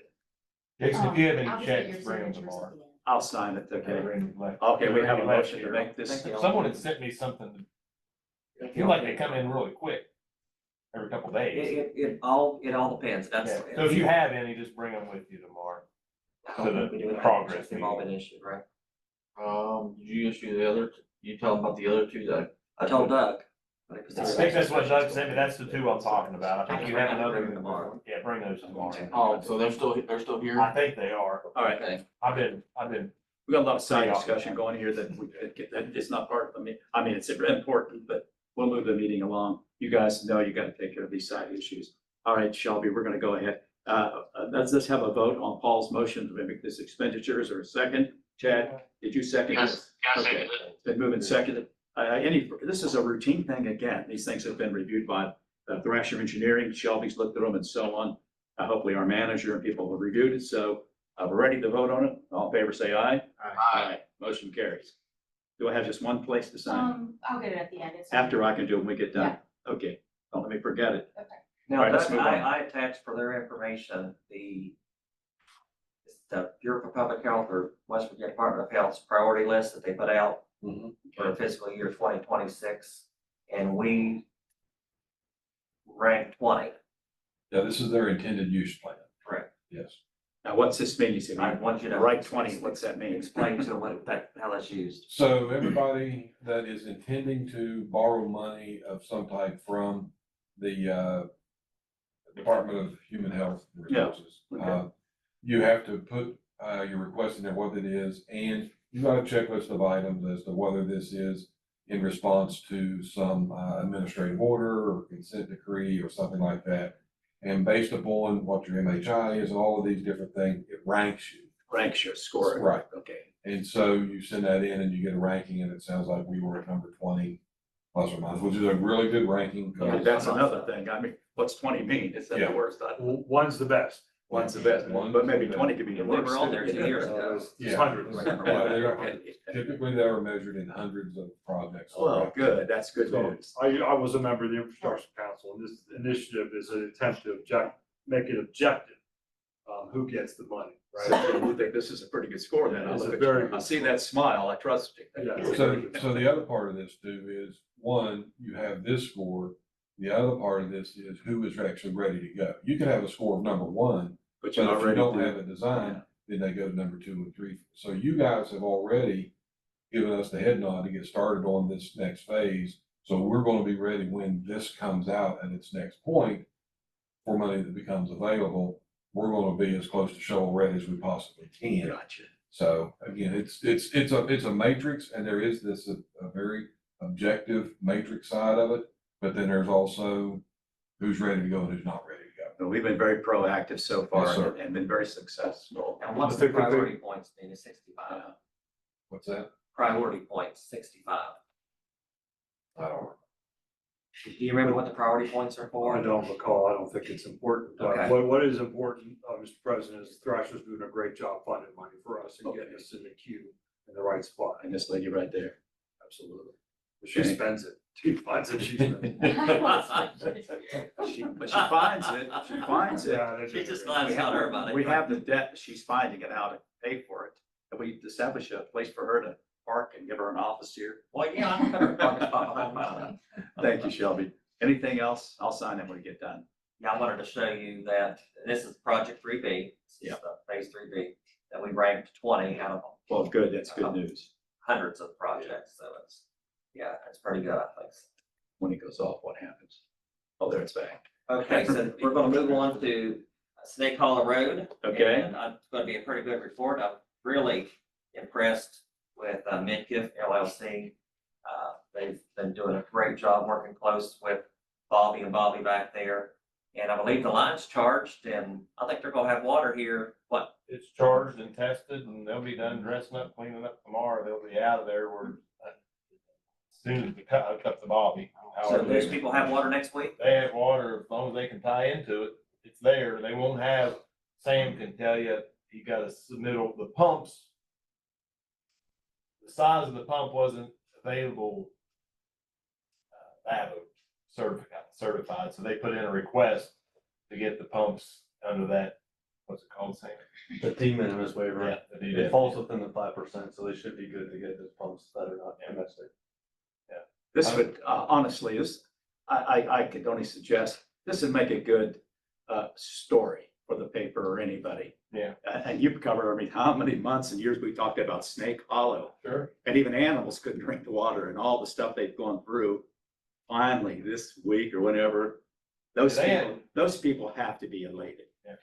[SPEAKER 10] Jason, if you have
[SPEAKER 11] I'll
[SPEAKER 10] any
[SPEAKER 11] just get
[SPEAKER 10] checks,
[SPEAKER 11] your
[SPEAKER 10] bring them
[SPEAKER 11] signatures
[SPEAKER 10] tomorrow.
[SPEAKER 11] at the end.
[SPEAKER 1] I'll sign it, okay?
[SPEAKER 10] Bring them.
[SPEAKER 1] Okay, we have a
[SPEAKER 10] Bring them last
[SPEAKER 1] motion to
[SPEAKER 10] year.
[SPEAKER 1] make this.
[SPEAKER 3] Thank you.
[SPEAKER 10] Someone had sent me something, I feel like they come in really quick, every couple days.
[SPEAKER 3] it all depends, that's.
[SPEAKER 10] Yeah. So if you have any, just bring them with you tomorrow.
[SPEAKER 3] I don't think we do it.
[SPEAKER 10] progress
[SPEAKER 3] They've all been issued, right?
[SPEAKER 9] Did you issue the other, you tell them about the other 2 that?
[SPEAKER 3] I told Doug.
[SPEAKER 10] I think that's what Doug sent me, that's the 2 I'm talking about, I think you have
[SPEAKER 3] Bring them
[SPEAKER 10] another.
[SPEAKER 3] tomorrow.
[SPEAKER 10] Yeah, bring those tomorrow.
[SPEAKER 9] Oh, so they're still here?
[SPEAKER 10] I think they are,
[SPEAKER 1] All right,
[SPEAKER 9] Okay.
[SPEAKER 10] I've been,
[SPEAKER 1] we got a lot of side
[SPEAKER 10] Yeah.
[SPEAKER 1] discussion going here that it's not part of the meeting. I mean, it's important, but we'll move the meeting along. You guys know you gotta take care of these side issues. All right, Shelby, we're gonna go ahead. Let's have a vote on Paul's motion to make this expenditures or a second. Chad, did you second? Yes. Okay, it's been moved and seconded. This is a routine thing again. These things have been reviewed by Thrasher Engineering. Shelby's looked through them and so on. Hopefully our manager and people have reviewed it, so we're ready to vote on it. All in favor, say aye. Aye. Motion carries. Do I have just one place to sign?
[SPEAKER 11] I'll get it at the end. It's fine.
[SPEAKER 1] After I can do it when we get done? Okay, don't let me forget it.
[SPEAKER 11] Okay.
[SPEAKER 3] Now,
[SPEAKER 1] All right, let's
[SPEAKER 3] Doug,
[SPEAKER 1] move on.
[SPEAKER 3] I attached for their information, the Bureau of Public Health or West Virginia Department of Health's priority list that they put out for fiscal year 2026, and we ranked 20.
[SPEAKER 7] Yeah, this is their intended use plan.
[SPEAKER 3] Correct.
[SPEAKER 7] Yes.
[SPEAKER 1] Now, what's this mean? You see,
[SPEAKER 3] I want you to.
[SPEAKER 1] right 20, what's that mean?
[SPEAKER 3] Explain to them how that's used.
[SPEAKER 7] So everybody that is intending to borrow money of some type from the Department of Human Health and
[SPEAKER 1] Yeah,
[SPEAKER 7] Resources.
[SPEAKER 1] okay.
[SPEAKER 7] You have to put, your request in there, what it is, and you've got a checklist of items as to whether this is in response to some, administrative order or consent decree or something like that. And based upon what your MHI is and all of these different things, it ranks you.
[SPEAKER 1] Ranks your score.
[SPEAKER 7] Right.
[SPEAKER 1] Okay.
[SPEAKER 7] And so you send that in and you get a ranking, and it sounds like we were at number 20 plus or minus, which is a really good ranking.
[SPEAKER 1] Yeah, that's another thing. I mean, what's 20 mean? Is that
[SPEAKER 7] Yeah.
[SPEAKER 1] the worst?
[SPEAKER 6] One's the best.
[SPEAKER 1] One's the best, but maybe 20 could be the
[SPEAKER 3] And we
[SPEAKER 1] worst.
[SPEAKER 3] were on there 2 years ago.
[SPEAKER 6] It's
[SPEAKER 7] Yeah.
[SPEAKER 6] hundreds.
[SPEAKER 7] Typically, they are measured in hundreds of projects.
[SPEAKER 1] Well, good. That's good
[SPEAKER 6] So
[SPEAKER 1] news.
[SPEAKER 6] I was a member of the infrastructure council, and this initiative is an attempt to make it objective, who gets the money, right?
[SPEAKER 1] So you think this is a pretty good score then? I
[SPEAKER 6] It's a
[SPEAKER 1] look at
[SPEAKER 6] very
[SPEAKER 1] you. I
[SPEAKER 6] good
[SPEAKER 1] see
[SPEAKER 6] score.
[SPEAKER 1] that smile. I trust you.
[SPEAKER 6] Yeah.
[SPEAKER 7] So the other part of this too is, one, you have this score. The other part of this is who is actually ready to go. You can have a score of number 1,
[SPEAKER 1] But
[SPEAKER 7] but
[SPEAKER 1] you're
[SPEAKER 7] if you
[SPEAKER 1] already
[SPEAKER 7] don't
[SPEAKER 1] doing-
[SPEAKER 7] have a design, then they go to number 2 and 3. So you guys have already given us the head nod to get started on this next phase. So we're gonna be ready when this comes out at its next point for money that becomes available. We're gonna be as close to shovel ready as we possibly can.
[SPEAKER 1] Gotcha.
[SPEAKER 7] So again, it's a matrix, and there is this, a very objective matrix side of it, but then there's also who's ready to go and who's not ready to go.
[SPEAKER 1] But we've been very proactive so far
[SPEAKER 7] Yes, sir.
[SPEAKER 1] and been very successful.
[SPEAKER 3] And what's
[SPEAKER 6] I
[SPEAKER 3] the
[SPEAKER 6] think that they-
[SPEAKER 3] priority points being a 65?
[SPEAKER 7] What's that?
[SPEAKER 3] Priority points, 65.
[SPEAKER 7] I don't know.
[SPEAKER 3] Do you remember what the priority points are for?
[SPEAKER 6] I don't recall, I don't think it's important.
[SPEAKER 3] Okay.
[SPEAKER 6] What is important, Mr. President, is Thrasher's doing a great job funding money for us and getting us in the queue in the right spot.
[SPEAKER 1] And this lady right there.
[SPEAKER 6] Absolutely. But she
[SPEAKER 1] Okay.
[SPEAKER 6] spends it. She finds it, she spends it.
[SPEAKER 1] But she finds it. She finds it.
[SPEAKER 6] Yeah,
[SPEAKER 3] She just
[SPEAKER 1] We
[SPEAKER 3] finds out her money.
[SPEAKER 1] have the debt that she's finding it out and pay for it. And we established a place for her to park and give her an office here.
[SPEAKER 3] Well, yeah, I'm gonna park a spot behind my house.
[SPEAKER 1] Thank you, Shelby. Anything else? I'll sign it when we get done.
[SPEAKER 3] Yeah, I wanted to show you that this is project 3B.
[SPEAKER 1] Yeah.
[SPEAKER 3] Phase 3B, that we ranked 20 out of
[SPEAKER 1] Well, good. That's good news.
[SPEAKER 3] hundreds of projects, so it's pretty good, I think.
[SPEAKER 1] When it goes off, what happens? Oh, there it's back.
[SPEAKER 3] Okay, so we're gonna move on to Snake Hollow Road.
[SPEAKER 1] Okay.
[SPEAKER 3] And it's gonna be a pretty good report. I'm really impressed with Midkiff LLC. They've been doing a great job working close with Bobby and Bobby back there. And I believe the line's charged, and I think they're gonna have water here, what,
[SPEAKER 10] It's charged and tested, and they'll be done dressing up, cleaning up tomorrow. They'll be out of there where, as soon as we hook up the Bobby.
[SPEAKER 3] so
[SPEAKER 10] however
[SPEAKER 3] those
[SPEAKER 10] they-
[SPEAKER 3] people have water next week?
[SPEAKER 10] They have water, as long as they can tie into it, it's there. They won't have, Sam can tell you, you gotta submit the pumps. The size of the pump wasn't available, certified, so they put in a request to get the pumps under that, what's it called, Sam?
[SPEAKER 2] The de minimis waiver,
[SPEAKER 10] Yeah, the
[SPEAKER 2] it falls within the 5%, so they should be good to get those pumps that are not domestic.
[SPEAKER 1] This would, honestly, I could only suggest, this would make a good, story for the paper or anybody.
[SPEAKER 10] Yeah.
[SPEAKER 1] And you've covered, I mean, how many months and years we talked about Snake Hollow,
[SPEAKER 10] Sure.
[SPEAKER 1] and even animals couldn't drink the water and all the stuff they've gone through. Finally, this week or whenever, those
[SPEAKER 10] Yeah,
[SPEAKER 1] people have to be elated.
[SPEAKER 10] Yeah.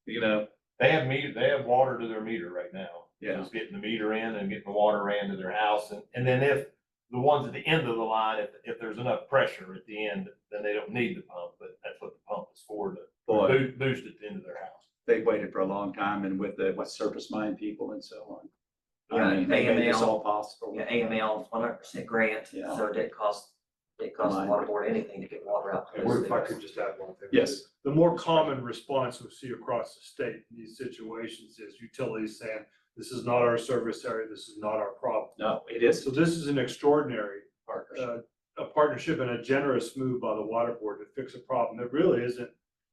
[SPEAKER 1] You know,
[SPEAKER 10] They have water to their meter right now.
[SPEAKER 1] Yeah.
[SPEAKER 10] Just getting the meter in and getting the water ran to their house, and then if the ones at the end of the line, if there's enough pressure at the end, then they don't need the pump, but that's what the pump is for, to
[SPEAKER 1] Boy.
[SPEAKER 10] boost it into their house.
[SPEAKER 1] they've waited for a long time and with the, surface mine people and so on.
[SPEAKER 3] Yeah,
[SPEAKER 1] I mean, they made this
[SPEAKER 3] AML.
[SPEAKER 1] all possible.
[SPEAKER 3] Yeah, AML, 100% grant,
[SPEAKER 1] Yeah.
[SPEAKER 3] so it didn't cost the water board anything to get water out. to those
[SPEAKER 6] If I
[SPEAKER 3] things.
[SPEAKER 6] could just add one thing.
[SPEAKER 1] Yes.
[SPEAKER 6] The more common response we see across the state in these situations is utilities saying, this is not our service area, this is not our problem.
[SPEAKER 1] No, it is
[SPEAKER 6] So this is an extraordinary,
[SPEAKER 1] partnership.
[SPEAKER 6] a partnership and a generous move by the water board to fix a problem that really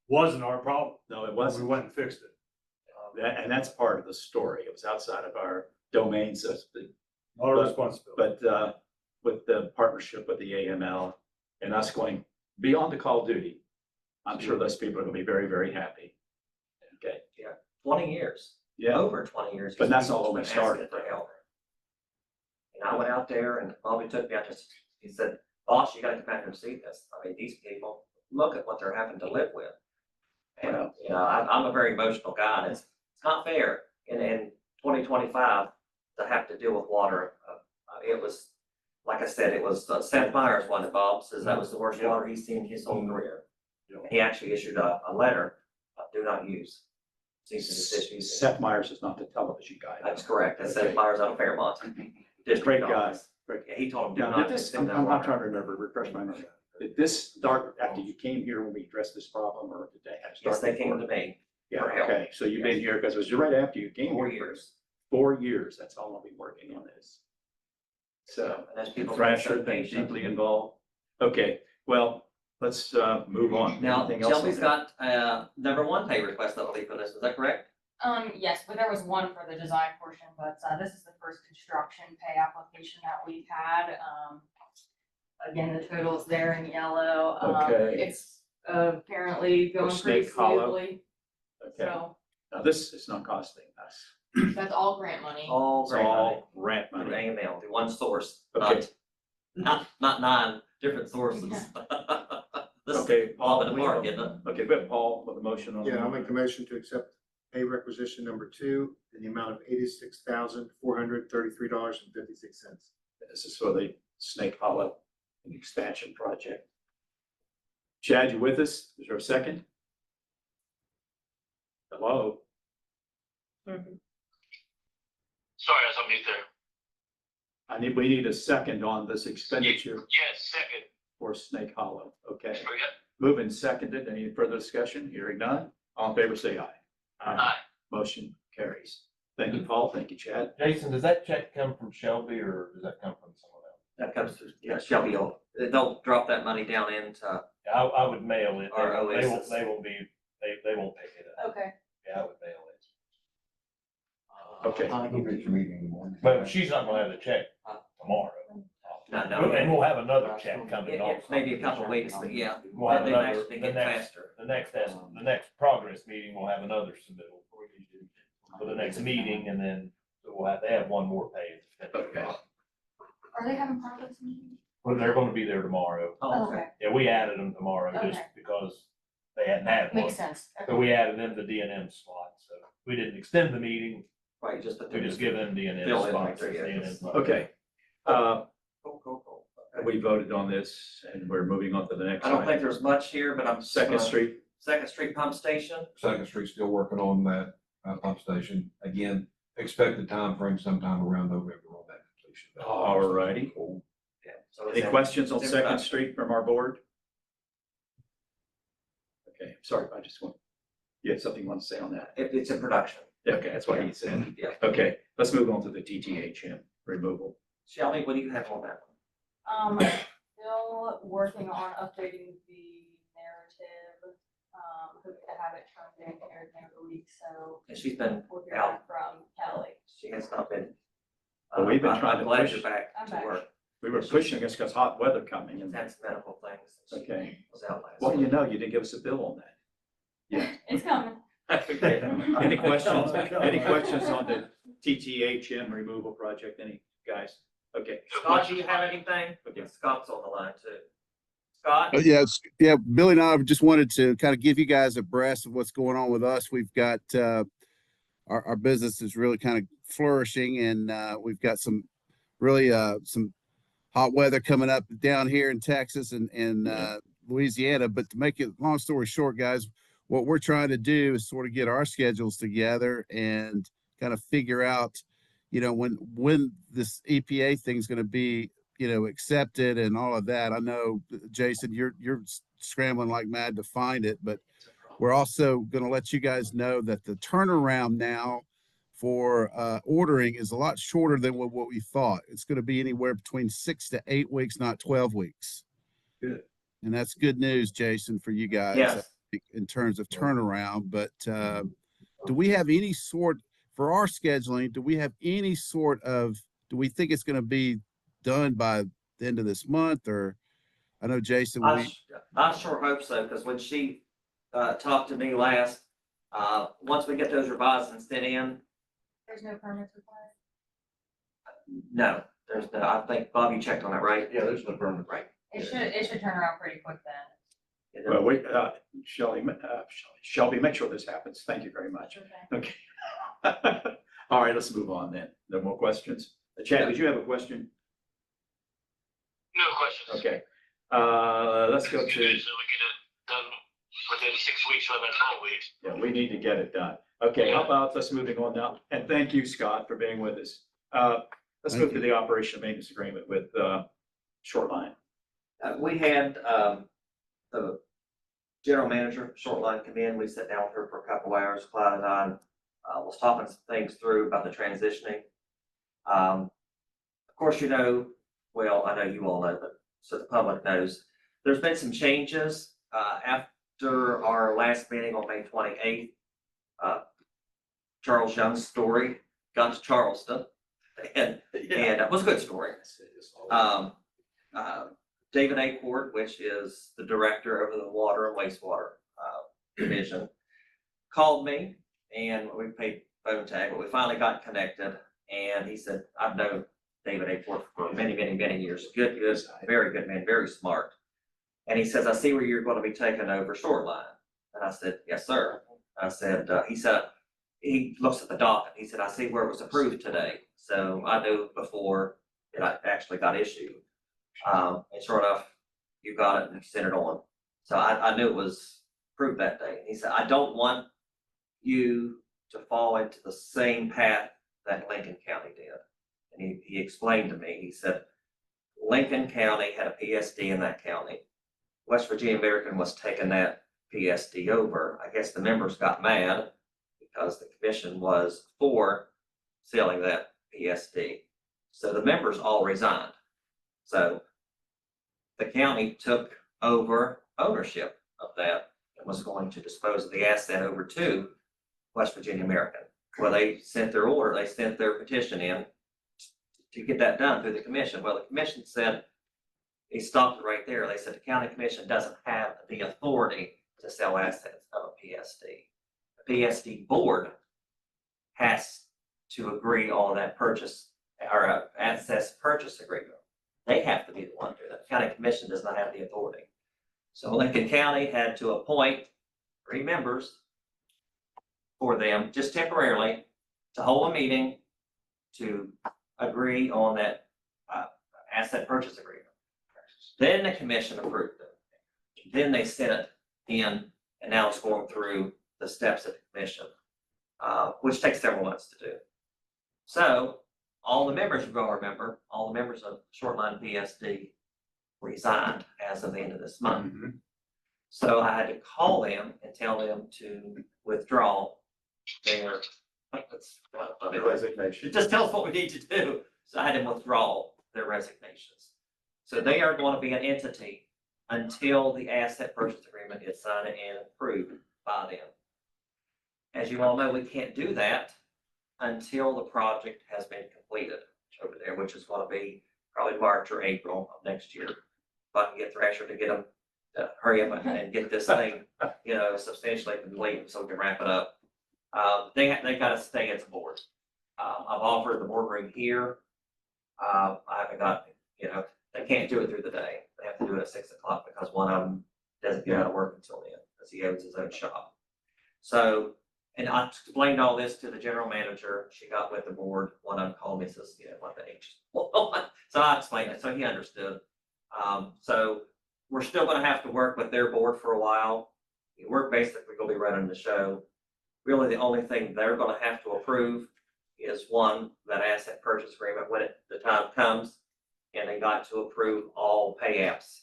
[SPEAKER 6] wasn't our problem.
[SPEAKER 1] No, it
[SPEAKER 6] We
[SPEAKER 1] wasn't.
[SPEAKER 6] went and fixed it.
[SPEAKER 1] And that's part of the story. It was outside of our domain, so to speak.
[SPEAKER 6] Not our responsibility.
[SPEAKER 1] But with the partnership with the AML and us going beyond the call of duty, I'm sure those people are gonna be very, very happy. Okay,
[SPEAKER 3] 20 years,
[SPEAKER 1] yeah,
[SPEAKER 3] over 20 years.
[SPEAKER 1] But that's not
[SPEAKER 3] People's
[SPEAKER 1] when we
[SPEAKER 3] been asking
[SPEAKER 1] started.
[SPEAKER 3] for help. And I went out there and Bobby took me out, he said, boss, you gotta come out here and see this. I mean, these people, look at what they're having to live with. And, you know, I'm a very emotional guy, and it's not fair in 2025 to have to deal with water. It was, like I said, it was Seth Myers, one of Bob says that was the worst water he's seen in his whole career. He actually issued a letter, do not use. Cease and desist using.
[SPEAKER 1] Seth Myers is not the television guy.
[SPEAKER 3] That's correct. That's Seth Myers out of Fairmont. District
[SPEAKER 1] Great guy.
[SPEAKER 3] office.
[SPEAKER 1] Great.
[SPEAKER 3] Yeah, he told him, do
[SPEAKER 1] Now,
[SPEAKER 3] not
[SPEAKER 1] did this,
[SPEAKER 3] consume
[SPEAKER 1] I'm
[SPEAKER 3] that
[SPEAKER 1] not trying
[SPEAKER 3] water.
[SPEAKER 1] to remember, refresh my memory. Did this start after you came here when we addressed this problem, or did they have?
[SPEAKER 3] Yes,
[SPEAKER 1] started
[SPEAKER 3] they came
[SPEAKER 1] before?
[SPEAKER 3] to me.
[SPEAKER 1] Yeah,
[SPEAKER 3] for help.
[SPEAKER 1] okay, so you've been here, because it was right after you came.
[SPEAKER 3] 4
[SPEAKER 1] here.
[SPEAKER 3] years.
[SPEAKER 1] 4 years, that's how long we've been working on this. So,
[SPEAKER 3] And as people.
[SPEAKER 1] Thrasher been deeply involved. Okay, well, let's move on.
[SPEAKER 3] Now,
[SPEAKER 1] Anything else on
[SPEAKER 3] Shelby's
[SPEAKER 1] that?
[SPEAKER 3] got number one pay request, I believe, for this. Is that correct?
[SPEAKER 11] Yes, but there was one for the design portion, but, this is the first construction pay application that we've had. Again, the total's there in yellow.
[SPEAKER 1] Okay.
[SPEAKER 11] It's apparently going pretty
[SPEAKER 1] Snake Hollow.
[SPEAKER 11] smoothly,
[SPEAKER 1] Okay,
[SPEAKER 11] so
[SPEAKER 1] now this is not costing us.
[SPEAKER 11] that's all grant money.
[SPEAKER 3] All
[SPEAKER 1] It's
[SPEAKER 3] great money.
[SPEAKER 1] all rent
[SPEAKER 3] Through
[SPEAKER 1] money.
[SPEAKER 3] AML, through one source,
[SPEAKER 1] Okay.
[SPEAKER 3] not 9 different sources. This is
[SPEAKER 1] Okay, Paul.
[SPEAKER 3] Bob in the park, isn't it?
[SPEAKER 1] Okay, but Paul, with a motion on.
[SPEAKER 8] Yeah, I'll make the motion to accept pay requisition number 2 in the amount of $86,433.56.
[SPEAKER 1] This is for the Snake Hollow expansion project. Chad, you with us? Is there a second? Hello?
[SPEAKER 2] Sorry, I was on mute there.
[SPEAKER 1] We need a second on this expenditure
[SPEAKER 2] Yes, second.
[SPEAKER 1] for Snake Hollow. Okay,
[SPEAKER 2] Very good.
[SPEAKER 1] moved and seconded. Any further discussion? Hearing none. All in favor, say aye.
[SPEAKER 2] Aye.
[SPEAKER 1] Motion carries. Thank you, Paul. Thank you, Chad.
[SPEAKER 10] Jason, does that check come from Shelby or does that come from someone else?
[SPEAKER 3] That comes through, yeah, Shelby, they'll drop that money down into,
[SPEAKER 10] I would mail it.
[SPEAKER 3] Or
[SPEAKER 10] They
[SPEAKER 3] Oasis.
[SPEAKER 10] they won't be, they won't pick it up.
[SPEAKER 11] Okay.
[SPEAKER 10] Yeah, I would mail it.
[SPEAKER 1] Okay.
[SPEAKER 10] But she's not gonna have the check tomorrow.
[SPEAKER 3] no.
[SPEAKER 10] And we'll have another check coming off.
[SPEAKER 3] Maybe a couple of weeks, but yeah.
[SPEAKER 10] We'll have
[SPEAKER 3] They've
[SPEAKER 10] another,
[SPEAKER 3] actually been getting faster.
[SPEAKER 10] the next progress meeting, we'll have another submittal for the next meeting, and then we'll have to have one more pay.
[SPEAKER 1] Okay.
[SPEAKER 11] Are they having progress meetings?
[SPEAKER 10] Well, they're gonna be there tomorrow.
[SPEAKER 3] Oh, okay.
[SPEAKER 10] Yeah, we added them tomorrow just
[SPEAKER 11] Okay.
[SPEAKER 10] because they hadn't had one.
[SPEAKER 11] Makes sense.
[SPEAKER 10] So we added them to D&M slots, so we didn't extend the meeting,
[SPEAKER 3] Right, just.
[SPEAKER 10] we just give them D&M
[SPEAKER 3] Fill in
[SPEAKER 10] spots.
[SPEAKER 3] right there, yeah.
[SPEAKER 10] D&M slots.
[SPEAKER 1] Okay.
[SPEAKER 3] Cool.
[SPEAKER 1] We voted on this and we're moving on to the next.
[SPEAKER 3] I don't
[SPEAKER 1] item.
[SPEAKER 3] think there's much here, but I'm.
[SPEAKER 1] Second Street.
[SPEAKER 3] Second Street Pump Station.
[SPEAKER 7] Second Street still working on that pump station. Again, expected time frame sometime around November on that completion.
[SPEAKER 1] All righty.
[SPEAKER 3] Yeah. So
[SPEAKER 1] Any
[SPEAKER 3] it's in-
[SPEAKER 1] questions on
[SPEAKER 3] it's in
[SPEAKER 1] Second
[SPEAKER 3] production.
[SPEAKER 1] Street from our board? Okay, sorry, I just want, you had something you want to say on that?
[SPEAKER 3] It's in production.
[SPEAKER 1] Yeah, okay, that's what he said.
[SPEAKER 3] Yeah.
[SPEAKER 1] Okay, let's move on to the TTHM removal.
[SPEAKER 3] Shelby, what do you have on that?
[SPEAKER 11] Still working on updating the narrative, hope to have it turned in here in a week, so
[SPEAKER 3] And she's been
[SPEAKER 11] we'll hear
[SPEAKER 3] out.
[SPEAKER 11] back from Kelly.
[SPEAKER 3] She has not been.
[SPEAKER 1] Well, we've been
[SPEAKER 3] I'm
[SPEAKER 1] trying to
[SPEAKER 3] glad
[SPEAKER 1] push-
[SPEAKER 3] you're back
[SPEAKER 11] I'm
[SPEAKER 3] to
[SPEAKER 11] back.
[SPEAKER 3] work.
[SPEAKER 1] We were pushing this because hot weather coming and,
[SPEAKER 3] Intense medical things. She
[SPEAKER 1] okay.
[SPEAKER 3] Was out last.
[SPEAKER 1] Well, you
[SPEAKER 3] week.
[SPEAKER 1] know, you didn't give us a bill on that. Yeah.
[SPEAKER 11] It's coming.
[SPEAKER 1] Okay. Any questions, any questions on the TTHM removal project? Any guys? Okay.
[SPEAKER 3] Scott, do you have anything?
[SPEAKER 1] Okay.
[SPEAKER 3] Scott's on the line too. Scott?
[SPEAKER 12] Yeah, Billy and I just wanted to kind of give you guys abreast of what's going on with us. We've got our business is really kind of flourishing, and we've got some really some hot weather coming up down here in Texas and Louisiana. But to make it long story short, guys, what we're trying to do is sort of get our schedules together and kind of figure out, when this EPA thing's going to be, accepted and all of that. I know, Jason, you're scrambling like mad to find it, but we're also going to let you guys know that the turnaround now for ordering is a lot shorter than what we thought. It's going to be anywhere between 6 to 8 weeks, not 12 weeks.
[SPEAKER 1] Good.
[SPEAKER 12] And that's good news, Jason, for you guys.
[SPEAKER 3] Yes.
[SPEAKER 12] In terms of turnaround. But do we have any sort, for our scheduling, do we think it's going to be done by the end of this month? Or I know, Jason,
[SPEAKER 3] I sure hope so, because when she talked to me last, once we get those revised and sent in,
[SPEAKER 11] There's no permits required.
[SPEAKER 3] no, there's no, I think Bobby checked on it, right?
[SPEAKER 4] Yeah, there's no permit.
[SPEAKER 3] Right.
[SPEAKER 11] It should turn around pretty quick then.
[SPEAKER 3] And then-
[SPEAKER 1] Well, Shelby, make sure this happens. Thank you very much.
[SPEAKER 5] Okay.
[SPEAKER 1] Okay. All right, let's move on then. No more questions. Chad, did you have a question?
[SPEAKER 2] No questions.
[SPEAKER 1] Okay. Let's go
[SPEAKER 2] So we
[SPEAKER 1] to,
[SPEAKER 2] get it done within 6 weeks rather than 12 weeks.
[SPEAKER 1] yeah, we need to get it done. Okay, how about us moving on now? And thank you, Scott, for being with us. Let's
[SPEAKER 12] Thank
[SPEAKER 1] move to the operation maintenance agreement with Shoreline.
[SPEAKER 3] We had, the general manager, Shortline, come in, we sat down with her for a couple hours, Clyde and I, was talking some things through about the transitioning. Of course, you know, well, I know you all know, but so the public knows, there's been some changes, after our last meeting on May 28th. Charles Young's story got to Charleston, and it was a good story. David Acord, which is the director over the water and wastewater division, called me, and we paid phone tag, but we finally got connected. And he said, I've known David Acord for many, many, many years. Good, very good man, very smart. And he says, I see where you're going to be taking over Shoreline. And I said, yes, sir. I said, he looks at the docket. He said, I see where it was approved today. So I knew before it actually got issued. And sure enough, you got it and you sent it on. So I knew it was approved that day. And he said, I don't want you to fall into the same path that Lincoln County did. And he explained to me, he said, Lincoln County had a PSD in that county. West Virginia American was taking that PSD over. I guess the members got mad because the commission was for selling that PSD. So the members all resigned. So the county took over ownership of that and was going to dispose of the asset over to West Virginia American. Well, they sent their order, they sent their petition in to get that done through the commission. Well, the commission said, they stopped it right there. They said the county commission doesn't have the authority to sell assets of a PSD. The PSD board has to agree on that purchase or assets purchase agreement. They have to be the one to do that. The county commission does not have the authority. So Lincoln County had to appoint 3 members for them, just temporarily, to hold a meeting to agree on that asset purchase agreement. Then the commission approved it. Then they sent it in, and now it's going through the steps of the commission, which takes several months to do. So all the members, you're going to remember, all the members of Shortline PSD resigned as of the end of this month. So I had to call them and tell them to withdraw their
[SPEAKER 1] Resignation.
[SPEAKER 3] just tell us what we need to do. So I had them withdraw their resignations. So they are going to be an entity until the asset purchase agreement is signed and approved by them. As you all know, we can't do that until the project has been completed over there, which is going to be probably March or April of next year. If I can get Thrasher to get them to hurry up and get this thing, substantially complete so we can wrap it up. They got to stay as a board. I've offered the boardroom here. I haven't got, they can't do it through the day. They have to do it at 6 o'clock because one of them doesn't get out of work until then, because he owns his own shop. So, and I explained all this to the general manager. She got with the board. One of them called me and says, what the H? So I explained it, so he understood. So we're still gonna have to work with their board for a while. We're basically gonna be running the show. Really, the only thing they're gonna have to approve is one, that asset purchase agreement when the time comes, and they got to approve all pay apps.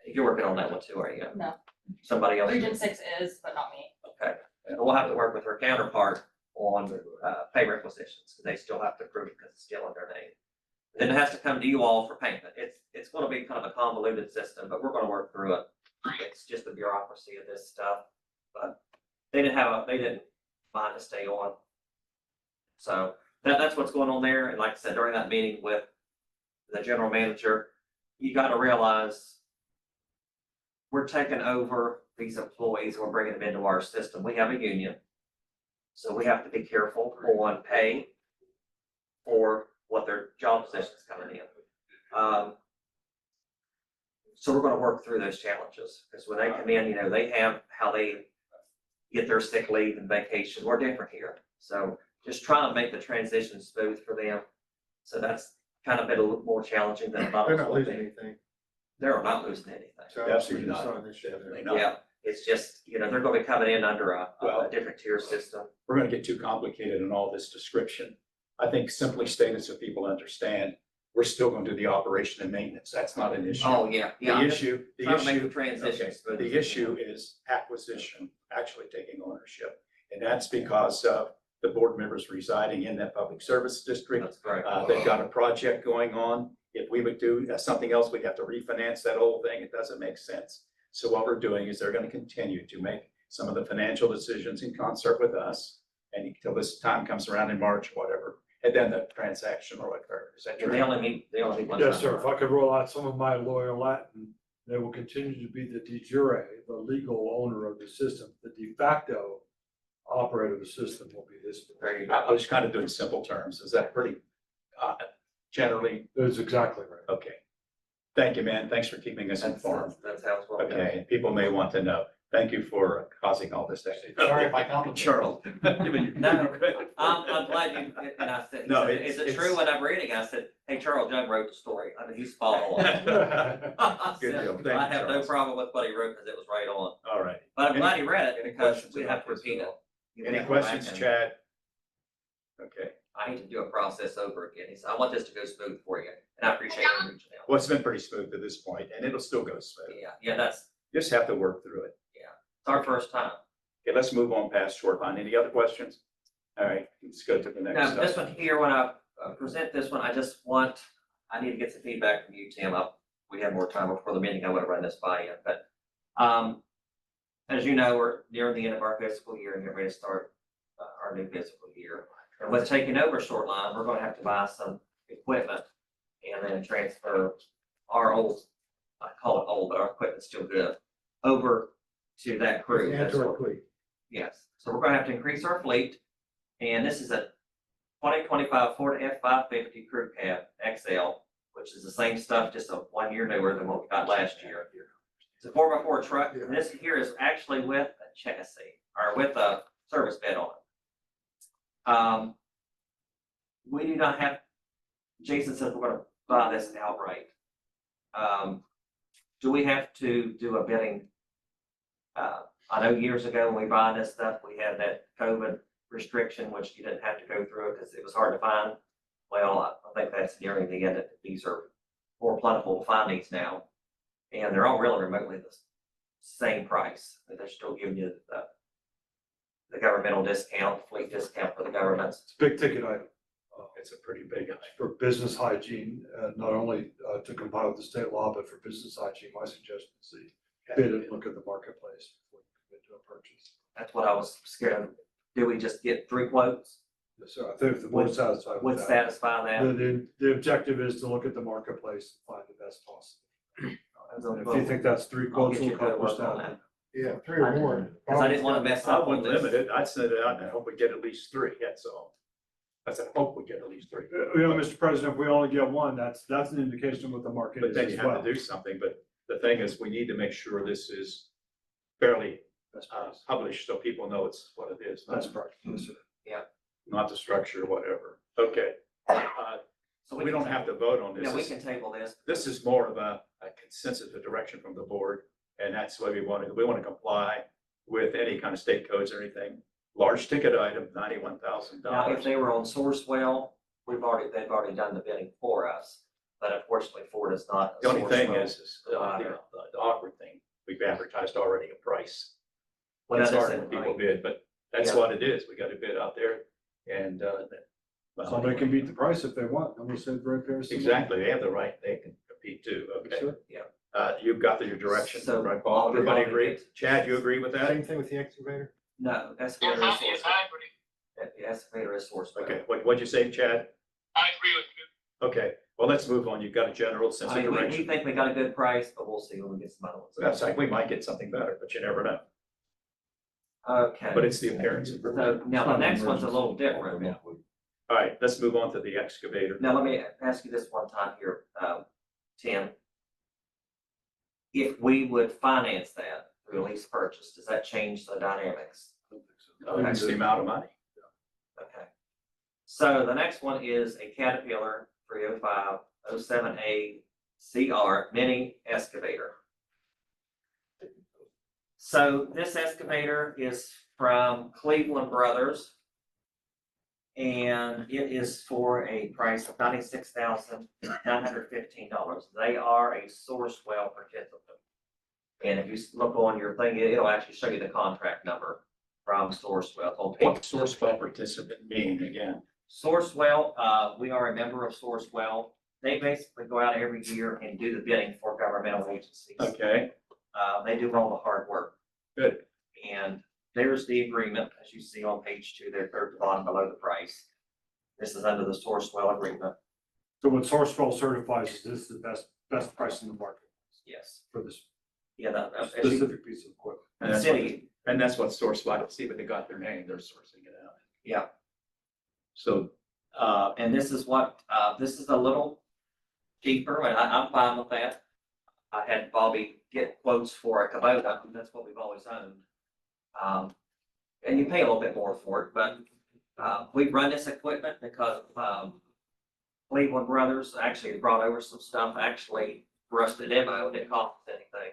[SPEAKER 3] You're working on that one too, are you?
[SPEAKER 11] No.
[SPEAKER 3] Somebody else?
[SPEAKER 11] Region 6 is, but not me.
[SPEAKER 3] Okay, and we'll have to work with her counterpart on pay requisitions, because they still have to approve it because it's still in their name. Then it has to come to you all for payment. It's gonna be kind of a convoluted system, but we're gonna work through it. It's just the bureaucracy of this stuff, but they didn't mind to stay on. So that's what's going on there. And like I said, during that meeting with the general manager, you got to realize we're taking over these employees and we're bringing them into our system. We have a union, so we have to be careful on pay for what their job position is coming in. so we're gonna work through those challenges, because when they come in, you know, they have how they get their sick leave and vacation. We're different here. So just trying to make the transition smooth for them. So that's kind of been a little more challenging than I thought it
[SPEAKER 8] They're
[SPEAKER 3] was
[SPEAKER 8] not
[SPEAKER 3] going to
[SPEAKER 8] losing
[SPEAKER 3] be.
[SPEAKER 8] anything.
[SPEAKER 3] They're not losing anything.
[SPEAKER 8] So
[SPEAKER 1] Absolutely
[SPEAKER 8] it's
[SPEAKER 1] not.
[SPEAKER 8] an issue there.
[SPEAKER 1] Definitely not.
[SPEAKER 3] Yeah, it's just, you know, they're gonna be coming in under a different tier system.
[SPEAKER 1] We're gonna get too complicated in all this description. I think simply stated so people understand, we're still gonna do the operation and maintenance. That's not an issue.
[SPEAKER 3] Oh, yeah, yeah.
[SPEAKER 1] The
[SPEAKER 3] I'm just
[SPEAKER 1] issue, the
[SPEAKER 3] trying to make
[SPEAKER 1] issue.
[SPEAKER 3] the transition
[SPEAKER 1] Okay,
[SPEAKER 3] smooth.
[SPEAKER 1] the issue is acquisition, actually taking ownership. And that's because of the board members residing in that public service district.
[SPEAKER 3] That's correct.
[SPEAKER 1] They've got a project going on. If we would do something else, we'd have to refinance that whole thing. It doesn't make sense. So what we're doing is they're gonna continue to make some of the financial decisions in concert with us. And until this time comes around in March, whatever, and then the transaction will occur. Is that
[SPEAKER 3] And they
[SPEAKER 1] true?
[SPEAKER 3] only meet one
[SPEAKER 6] Yes,
[SPEAKER 3] time.
[SPEAKER 6] sir. If I could roll out some of my lawyer Latin, they will continue to be the de jure, the legal owner of the system. The de facto operator of the system will be this.
[SPEAKER 3] There you
[SPEAKER 1] I
[SPEAKER 3] go.
[SPEAKER 1] was kind of doing simple terms. Is that pretty, generally,
[SPEAKER 6] That's exactly right.
[SPEAKER 1] okay? Thank you, man. Thanks for keeping us informed.
[SPEAKER 3] That's how it's working.
[SPEAKER 1] Okay, and people may want to know. Thank you for causing all this.
[SPEAKER 8] Sorry if I complicated.
[SPEAKER 1] Charles.
[SPEAKER 3] No, I'm glad you, and I said, he
[SPEAKER 1] No,
[SPEAKER 3] said,
[SPEAKER 1] it's-
[SPEAKER 3] is it
[SPEAKER 1] it's-
[SPEAKER 3] true when I'm reading? I said, hey, Charles Young wrote the story. I mean, he's spot on. I
[SPEAKER 1] Good
[SPEAKER 3] said,
[SPEAKER 1] deal. Thank
[SPEAKER 3] I
[SPEAKER 1] you,
[SPEAKER 3] have no
[SPEAKER 1] Charles.
[SPEAKER 3] problem with what he wrote because it was right on.
[SPEAKER 1] All right.
[SPEAKER 3] But I'm glad he read it
[SPEAKER 1] Any
[SPEAKER 3] because
[SPEAKER 1] questions
[SPEAKER 3] we
[SPEAKER 1] about
[SPEAKER 3] have to
[SPEAKER 1] this
[SPEAKER 3] repeat
[SPEAKER 1] at
[SPEAKER 3] it.
[SPEAKER 1] all?
[SPEAKER 3] You
[SPEAKER 1] Any
[SPEAKER 3] have to go back
[SPEAKER 1] questions,
[SPEAKER 3] and-
[SPEAKER 1] Chad? Okay.
[SPEAKER 3] I need to do a process over again. He said, I want this to go smooth for you. And I appreciate you reaching out.
[SPEAKER 1] Well, it's been pretty smooth to this point, and it'll still go smooth.
[SPEAKER 3] Yeah, that's,
[SPEAKER 1] Just have to work through it.
[SPEAKER 3] it's our first time.
[SPEAKER 1] Okay, let's move on past short line. Any other questions? All right, let's go to the next.
[SPEAKER 3] Now, this one here, when I present this one, I need to get some feedback from you, Tim. We have more time before the meeting. I would have run this by you, but, as you know, we're nearing the end of our fiscal year and getting ready to start our new fiscal year. And with taking over short line, we're gonna have to buy some equipment and then transfer our old, I call it old, but our equipment's still good, over to that crew.
[SPEAKER 8] And
[SPEAKER 3] That's
[SPEAKER 8] to our
[SPEAKER 3] what-
[SPEAKER 8] fleet.
[SPEAKER 3] Yes, so we're gonna have to increase our fleet, and this is a 2025 Ford F-550 Crew Cab XL, which is the same stuff, just a 1 year newer than what we got last year. It's a 4x4 truck, and this here is actually with a chassis, or with a service bed on it. We do not have, Jason said we're gonna buy this outright. Do we have to do a bidding? I know years ago when we bought this stuff, we had that COVID restriction, which you didn't have to go through because it was hard to find. Well, I think that's nearing the end. These are more plentiful to find these now. And they're all really remotely the same price. They're still giving you the governmental discount, fleet discount for the governments.
[SPEAKER 6] It's a big ticket item.
[SPEAKER 1] It's a pretty big item.
[SPEAKER 6] For business hygiene, not only to comply with the state law, but for business hygiene, my suggestion is the bid and look at the marketplace before you commit to a purchase.
[SPEAKER 3] That's what I was scared of. Do we just get 3 quotes?
[SPEAKER 6] Yes, sir. I think if the board's satisfied
[SPEAKER 3] Would
[SPEAKER 6] with that.
[SPEAKER 3] satisfy that?
[SPEAKER 6] The objective is to look at the marketplace and find the best possible. And if you think that's 3
[SPEAKER 3] I'll
[SPEAKER 6] quotes,
[SPEAKER 3] get you
[SPEAKER 6] we'll
[SPEAKER 3] to
[SPEAKER 6] accomplish
[SPEAKER 3] work on
[SPEAKER 6] that.
[SPEAKER 3] that.
[SPEAKER 8] Yeah, 3 or more.
[SPEAKER 3] Because I didn't want to mess
[SPEAKER 1] I
[SPEAKER 3] up on
[SPEAKER 1] wouldn't
[SPEAKER 3] this.
[SPEAKER 1] limit it. I'd send it out and I hope we get at least 3, that's all. I said, hope we get at least 3.
[SPEAKER 6] You know, Mr. President, if we only get one, that's an indication of what the market
[SPEAKER 1] But
[SPEAKER 6] is
[SPEAKER 1] then
[SPEAKER 6] as
[SPEAKER 1] you
[SPEAKER 6] well.
[SPEAKER 1] have to do something, but the thing is, we need to make sure this is fairly published so people know it's what it is.
[SPEAKER 6] That's correct. Yes, sir.
[SPEAKER 1] Not the structure, whatever. Okay.
[SPEAKER 3] So
[SPEAKER 1] We don't have to vote on this.
[SPEAKER 3] Yeah, we can table this.
[SPEAKER 1] This is more of a consensus, a direction from the board, and that's why we want to comply with any kind of state codes or anything. Large ticket item, $91,000.
[SPEAKER 3] Now, if they were on Sourcewell, they've already done the bidding for us, but unfortunately Ford is not. a
[SPEAKER 1] The only thing
[SPEAKER 3] Sourcewell
[SPEAKER 1] is
[SPEAKER 3] provider.
[SPEAKER 1] the awkward thing, we've advertised already a price.
[SPEAKER 3] Well,
[SPEAKER 1] It's
[SPEAKER 3] that
[SPEAKER 1] hard
[SPEAKER 3] isn't
[SPEAKER 1] when people
[SPEAKER 3] right.
[SPEAKER 1] bid, but that's
[SPEAKER 3] Yeah.
[SPEAKER 1] what it is. We got to bid out there and, well,
[SPEAKER 6] Somebody can beat the price if they want, and we said very fair.
[SPEAKER 1] exactly. They have the right. They can compete too.
[SPEAKER 6] Yes,
[SPEAKER 1] Okay.
[SPEAKER 6] sir.
[SPEAKER 1] You've got your direction,
[SPEAKER 3] So,
[SPEAKER 1] right, Paul?
[SPEAKER 3] I'll
[SPEAKER 1] Everybody
[SPEAKER 3] go
[SPEAKER 1] agree?
[SPEAKER 3] ahead.
[SPEAKER 1] Chad, you agree with that?
[SPEAKER 8] Same thing with the excavator?
[SPEAKER 3] No, excavator is Sourcewell. The excavator is Sourcewell.
[SPEAKER 1] Okay, what'd you say, Chad?
[SPEAKER 2] I agree with you.
[SPEAKER 1] Okay, well, let's move on. You've got a general sense
[SPEAKER 3] I
[SPEAKER 1] of
[SPEAKER 3] mean, we
[SPEAKER 1] direction.
[SPEAKER 3] think we got a good price, but we'll see when we get some other ones.
[SPEAKER 1] That's like, we might get something better, but you never know.
[SPEAKER 3] Okay.
[SPEAKER 1] But it's the appearance. of-
[SPEAKER 3] So now the next one's a little different.
[SPEAKER 1] All right, let's move on to the excavator.
[SPEAKER 3] Now, let me ask you this one time here, Tim. if we would finance that through a lease purchase, does that change the dynamics?
[SPEAKER 1] That's the amount of money.
[SPEAKER 3] Okay. So the next one is a Caterpillar 305 07A CR mini excavator. So this excavator is from Cleveland Brothers. And it is for a price of $96,915. They are a Sourcewell participant. And if you look on your thing, it'll actually show you the contract number from Sourcewell. On page-
[SPEAKER 1] What Sourcewell participant mean again?
[SPEAKER 3] Sourcewell, we are a member of Sourcewell. They basically go out every year and do the bidding for governmental agencies.
[SPEAKER 1] Okay,
[SPEAKER 3] They do all the hard work.
[SPEAKER 1] good.
[SPEAKER 3] And there's the agreement, as you see on page 2, there, third to bottom below the price. This is under the Sourcewell agreement.
[SPEAKER 6] So what Sourcewell certifies is this is the best price in the market
[SPEAKER 3] Yes.
[SPEAKER 6] for this
[SPEAKER 3] Yeah, that, as you-
[SPEAKER 6] specific piece of equipment.
[SPEAKER 1] And that's
[SPEAKER 3] city,
[SPEAKER 1] what Sourcewell, see, but they got their name, they're sourcing it out.
[SPEAKER 3] yeah.
[SPEAKER 1] So,
[SPEAKER 3] And this is what, this is a little cheaper, and I'm fine with that. I had Bobby get quotes for a Kubota, that's what we've always owned. And you pay a little bit more for it, but, we run this equipment because, Cleveland Brothers actually brought over some stuff, actually, for us to demo, it didn't cost us anything.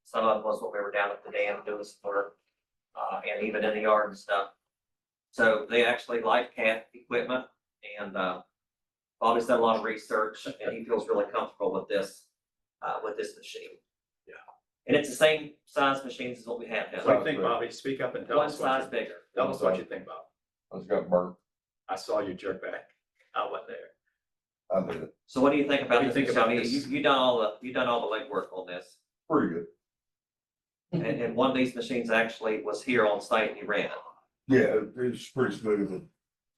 [SPEAKER 3] Some of it was when we were down at the dam doing some work, and even in the yard and stuff. So they actually like cat equipment, and, Bobby's done a lot of research, and he feels really comfortable with this machine.
[SPEAKER 1] Yeah.
[SPEAKER 3] And it's the same size machines as what we have
[SPEAKER 1] what do
[SPEAKER 3] now,
[SPEAKER 1] you think, Bobby? Speak up and tell
[SPEAKER 3] one
[SPEAKER 1] us what
[SPEAKER 3] size
[SPEAKER 1] you,
[SPEAKER 3] bigger.
[SPEAKER 1] tell us what you think, Bob.
[SPEAKER 7] It's got burnt.
[SPEAKER 1] I saw you jerk back. I wasn't there.
[SPEAKER 7] I did it.
[SPEAKER 3] So what do you think about
[SPEAKER 1] What do you
[SPEAKER 3] this?
[SPEAKER 1] think about
[SPEAKER 3] Michelle?
[SPEAKER 1] this?
[SPEAKER 3] You done all the legwork on this,
[SPEAKER 7] Pretty good.
[SPEAKER 3] and one of these machines actually was here on site and you ran it.
[SPEAKER 7] Yeah, it's pretty smooth. It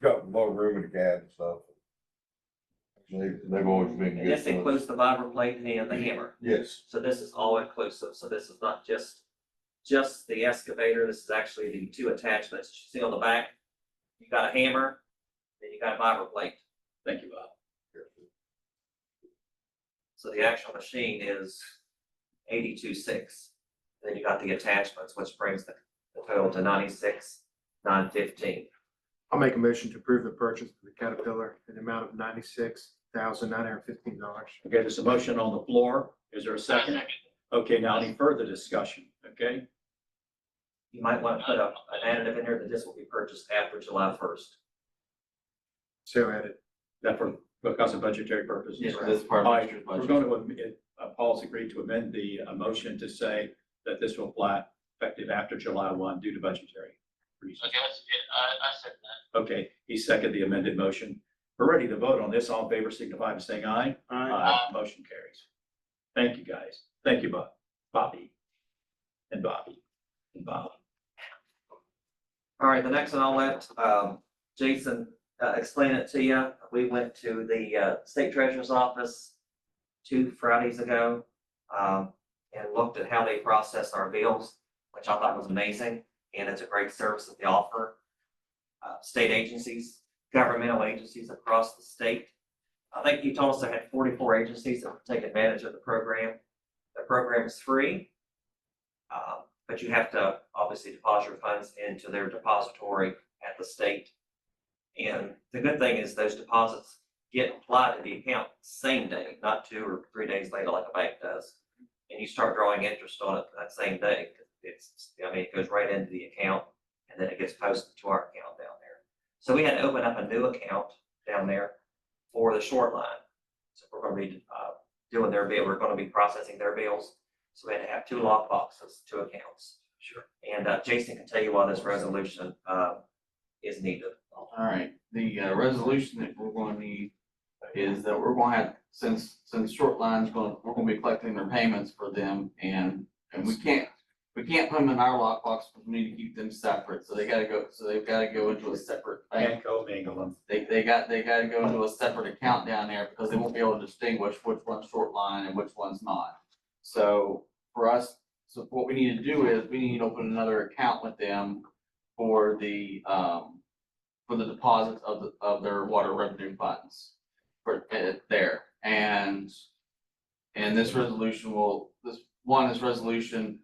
[SPEAKER 7] got a lot of room in the cab and stuff. They've always been
[SPEAKER 3] And
[SPEAKER 7] good.
[SPEAKER 3] this includes the vibra plate and the hammer.
[SPEAKER 7] Yes.
[SPEAKER 3] So this is all inclusive. So this is not just the excavator. This is actually the 2 attachments you see on the back. You got a hammer, then you got a vibra plate.
[SPEAKER 1] Thank you, Bob.
[SPEAKER 3] So the actual machine is 82.6. Then you got the attachments, which brings the total to 96,915.
[SPEAKER 8] I'll make a motion to approve the purchase of the Caterpillar in the amount of $96,915.
[SPEAKER 1] Okay, there's a motion on the floor. Is there a second? Okay, now any further discussion, okay?
[SPEAKER 3] You might want to put an additive in there that this will be purchased after July 1st.
[SPEAKER 8] So added.
[SPEAKER 1] That for, because of budgetary purposes?
[SPEAKER 3] Yes,
[SPEAKER 9] This part
[SPEAKER 1] All
[SPEAKER 9] of
[SPEAKER 1] right,
[SPEAKER 9] your
[SPEAKER 1] we're
[SPEAKER 9] budget.
[SPEAKER 1] going to, Paul's agreed to amend the motion to say that this will apply effective after July 1 due to budgetary reasons.
[SPEAKER 2] Okay, I said that.
[SPEAKER 1] Okay, he seconded the amended motion. We're ready to vote on this. All in favor signify by saying aye. Motion carries. Thank you, guys. Thank you, Bobby. And Bobby. And Bob.
[SPEAKER 3] All right, the next one I'll let Jason explain it to you. We went to the state treasurer's office 2 Fridays ago and looked at how they process our bills, which I thought was amazing. And it's a great service that they offer. State agencies, governmental agencies across the state. I think you told us they had 44 agencies that would take advantage of the program. The program is free, but you have to obviously deposit your funds into their depository at the state. And the good thing is those deposits get applied to the account same day, not 2 or 3 days later like a bank does. And you start drawing interest on it that same day. It goes right into the account and then it gets posted to our account down there. So we had to open up a new account down there for the short line. So we're going to be doing their bill. We're going to be processing their bills. So we had to have 2 lock boxes, 2 accounts.
[SPEAKER 1] Sure.
[SPEAKER 3] And Jason can tell you why this resolution is needed.
[SPEAKER 9] All right, the resolution that we're going to need is that we're going to have, since short line's we're going to be collecting their payments for them, and we can't put them in our lockbox, because we need to keep them separate, so they've got to go into a separate bank.
[SPEAKER 1] And co-mingle them.
[SPEAKER 9] They got to go into a separate account down there, because they won't be able to distinguish which one's short line and which one's not. So for us, so what we need to do is we need to open another account with them for the deposits of their water revenue funds for there. And this resolution one, this resolution,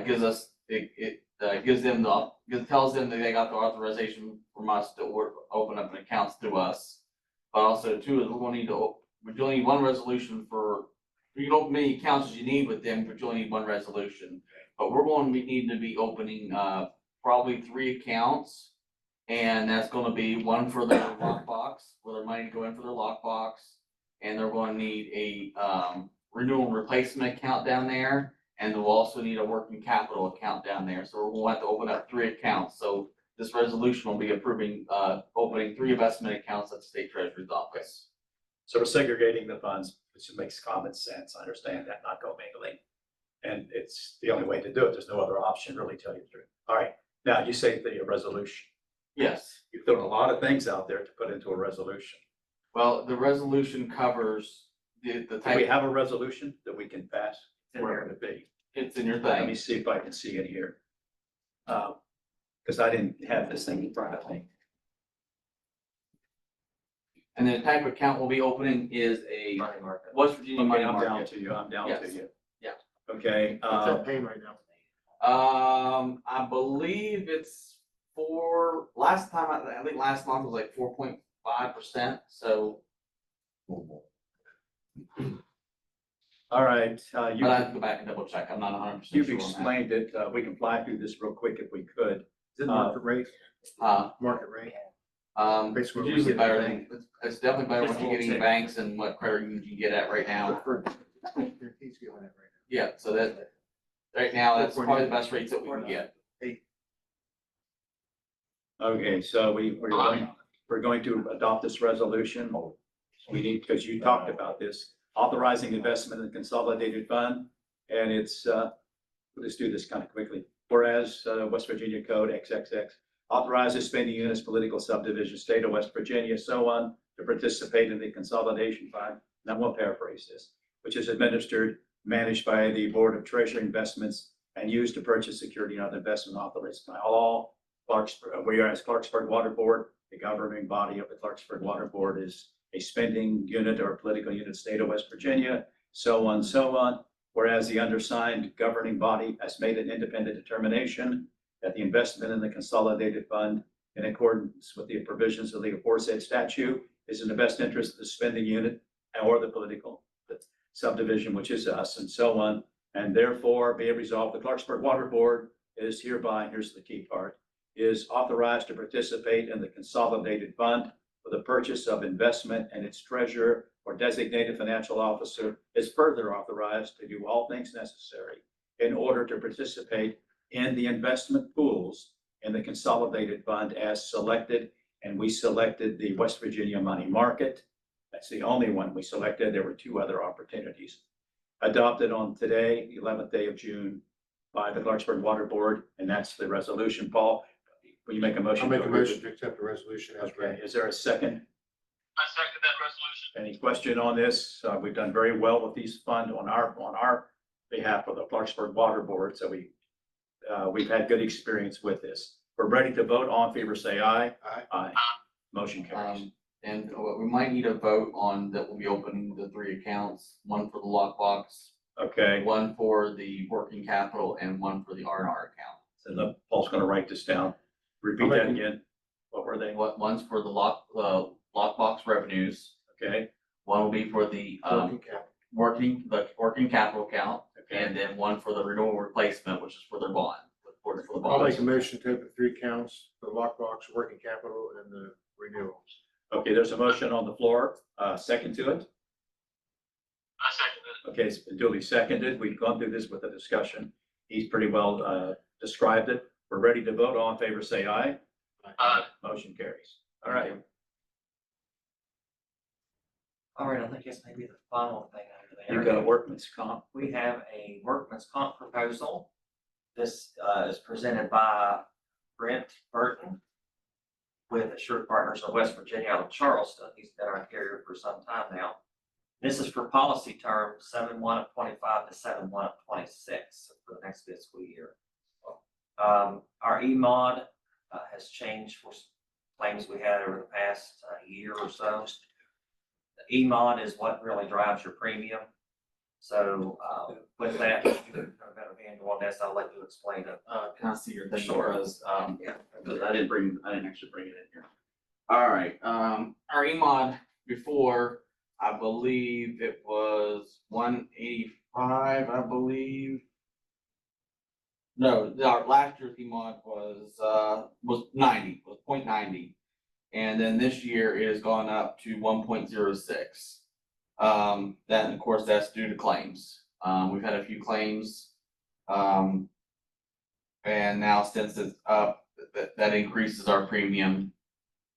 [SPEAKER 9] gives us, gives them tells them that they got the authorization from us to open up an account through us. But also two, is we only need one resolution for, you can open many accounts as you need with them, but you only need one resolution. But we're going to need to be opening, probably 3 accounts. And that's gonna be one for their lockbox, where their money go in for their lockbox. And they're gonna need a, renewal and replacement account down there. And they'll also need a working capital account down there. So we're gonna have to open up 3 accounts. So this resolution will be approving, opening 3 investment accounts at the state treasurer's office.
[SPEAKER 1] So we're segregating the funds, which makes common sense. I understand that, not commingling. And it's the only way to do it. There's no other option, really, tell you the truth. All right, now you say the resolution.
[SPEAKER 9] Yes.
[SPEAKER 1] You've thrown a lot of things out there to put into a resolution.
[SPEAKER 9] Well, the resolution covers the
[SPEAKER 1] Do we
[SPEAKER 9] type,
[SPEAKER 1] have a resolution that we can pass? Where would it be?
[SPEAKER 9] it's in your
[SPEAKER 1] Let me
[SPEAKER 9] thing.
[SPEAKER 1] see if I can see it here. Because I didn't have this thing in front of me.
[SPEAKER 9] And the type of account we'll be opening is a
[SPEAKER 3] Money market.
[SPEAKER 9] West Virginia
[SPEAKER 1] Okay,
[SPEAKER 9] money
[SPEAKER 1] I'm down
[SPEAKER 9] market.
[SPEAKER 1] to you, I'm down to
[SPEAKER 9] Yes.
[SPEAKER 1] you.
[SPEAKER 9] Yeah.
[SPEAKER 1] Okay,
[SPEAKER 8] What's that paying right now?
[SPEAKER 9] I believe it's last time, I think last month was like 4.5%, so,
[SPEAKER 1] all right,
[SPEAKER 9] but I have to go back and double check, I'm not 100% sure
[SPEAKER 1] you've
[SPEAKER 9] on that.
[SPEAKER 1] explained it. We can fly through this real quick if we could.
[SPEAKER 8] Is it market rate?
[SPEAKER 9] Uh,
[SPEAKER 8] Market rate?
[SPEAKER 9] It's
[SPEAKER 8] Basically, we
[SPEAKER 9] usually
[SPEAKER 8] get
[SPEAKER 9] better
[SPEAKER 8] the
[SPEAKER 9] than, it's definitely better
[SPEAKER 3] Just
[SPEAKER 9] when
[SPEAKER 3] a
[SPEAKER 9] you're
[SPEAKER 3] little
[SPEAKER 9] getting
[SPEAKER 3] tick.
[SPEAKER 9] banks and what credit unions you can get at right now.
[SPEAKER 8] He's giving it right
[SPEAKER 9] Yeah, so that, right now, that's probably the best rates that we can get.
[SPEAKER 1] Okay, so we're going to adopt this resolution. We need, because you talked about this, authorizing investment in consolidated fund. And it's, let's do this kind of quickly. Whereas West Virginia Code XXX authorizes spending units, political subdivision, state of West Virginia, so on, to participate in the consolidation fund. And I'm going to paraphrase this, which is administered, managed by the Board of Treasury Investments and used to purchase security and other investment authorized by all Clarksburg, whereas Clarksburg Water Board, the governing body of the Clarksburg Water Board, is a spending unit or political unit, state of West Virginia, so on, so on. Whereas the undersigned governing body has made an independent determination that the investment in the consolidated fund, in accordance with the provisions of the aforesaid statute, is in the best interest of the spending unit or the political subdivision, which is us, and so on. And therefore, be it resolved, the Clarksburg Water Board is hereby, here's the key part, is authorized to participate in the consolidated fund for the purchase of investment, and its treasurer or designated financial officer is further authorized to do all things necessary in order to participate in the investment pools in the consolidated fund as selected. And we selected the West Virginia money market. That's the only one we selected. There were 2 other opportunities. Adopted on today, the 11th day of June, by the Clarksburg Water Board, and that's the resolution. Paul, will you make a motion?
[SPEAKER 8] I'll make
[SPEAKER 1] to
[SPEAKER 8] a
[SPEAKER 1] approve
[SPEAKER 8] motion to accept the resolution as
[SPEAKER 1] Okay,
[SPEAKER 8] read.
[SPEAKER 1] is there a second?
[SPEAKER 2] I second that resolution.
[SPEAKER 1] Any question on this? We've done very well with these funds on our behalf of the Clarksburg Water Board, so we've had good experience with this. We're ready to vote. All in favor, say aye.
[SPEAKER 8] Aye.
[SPEAKER 1] Aye. Motion carries.
[SPEAKER 9] And we might need a vote on that we'll be opening the 3 accounts, one for the lockbox,
[SPEAKER 1] Okay,
[SPEAKER 9] one for the working capital, and one for the R&R account.
[SPEAKER 1] so Paul's gonna write this down. Repeat that again. What were they?
[SPEAKER 9] One's for the lockbox revenues,
[SPEAKER 1] Okay,
[SPEAKER 9] one will be for the,
[SPEAKER 8] Working cap.
[SPEAKER 9] working capital account,
[SPEAKER 1] okay.
[SPEAKER 9] and then one for the renewal replacement, which is for their bond, for the
[SPEAKER 8] I'll make
[SPEAKER 9] bonds.
[SPEAKER 8] a motion to open 3 accounts, the lockbox, working capital, and the renewals.
[SPEAKER 1] Okay, there's a motion on the floor. Second to it.
[SPEAKER 2] I second it.
[SPEAKER 1] Okay, it's been duly seconded. We've gone through this with a discussion. He's pretty well described it. We're ready to vote. All in favor, say aye. Motion carries. All right.
[SPEAKER 3] All right, I think this may be the final thing under there.
[SPEAKER 1] You've got a workman's comp.
[SPEAKER 3] We have a workman's comp proposal. This is presented by Brent Burton with Assured Partners of West Virginia out of Charleston. He's been our carrier for some time now. This is for policy term 7/1 of 25 to 7/1 of 26 for the next fiscal year. Our E-mod has changed for claims we had over the past year or so. The E-mod is what really drives your premium. So, with that, you can better handle on this, I'll let you explain it.
[SPEAKER 9] Can I see your thing?
[SPEAKER 3] Sure.
[SPEAKER 9] Because,
[SPEAKER 3] Yeah.
[SPEAKER 1] I didn't actually bring it in here.
[SPEAKER 9] all right, our EMOD before, I believe it was 185, I believe. No, our last year's EMOD was 90, was 0.90. And then this year it has gone up to 1.06. Then of course that's due to claims. We've had a few claims. And now since it's up, that increases our premium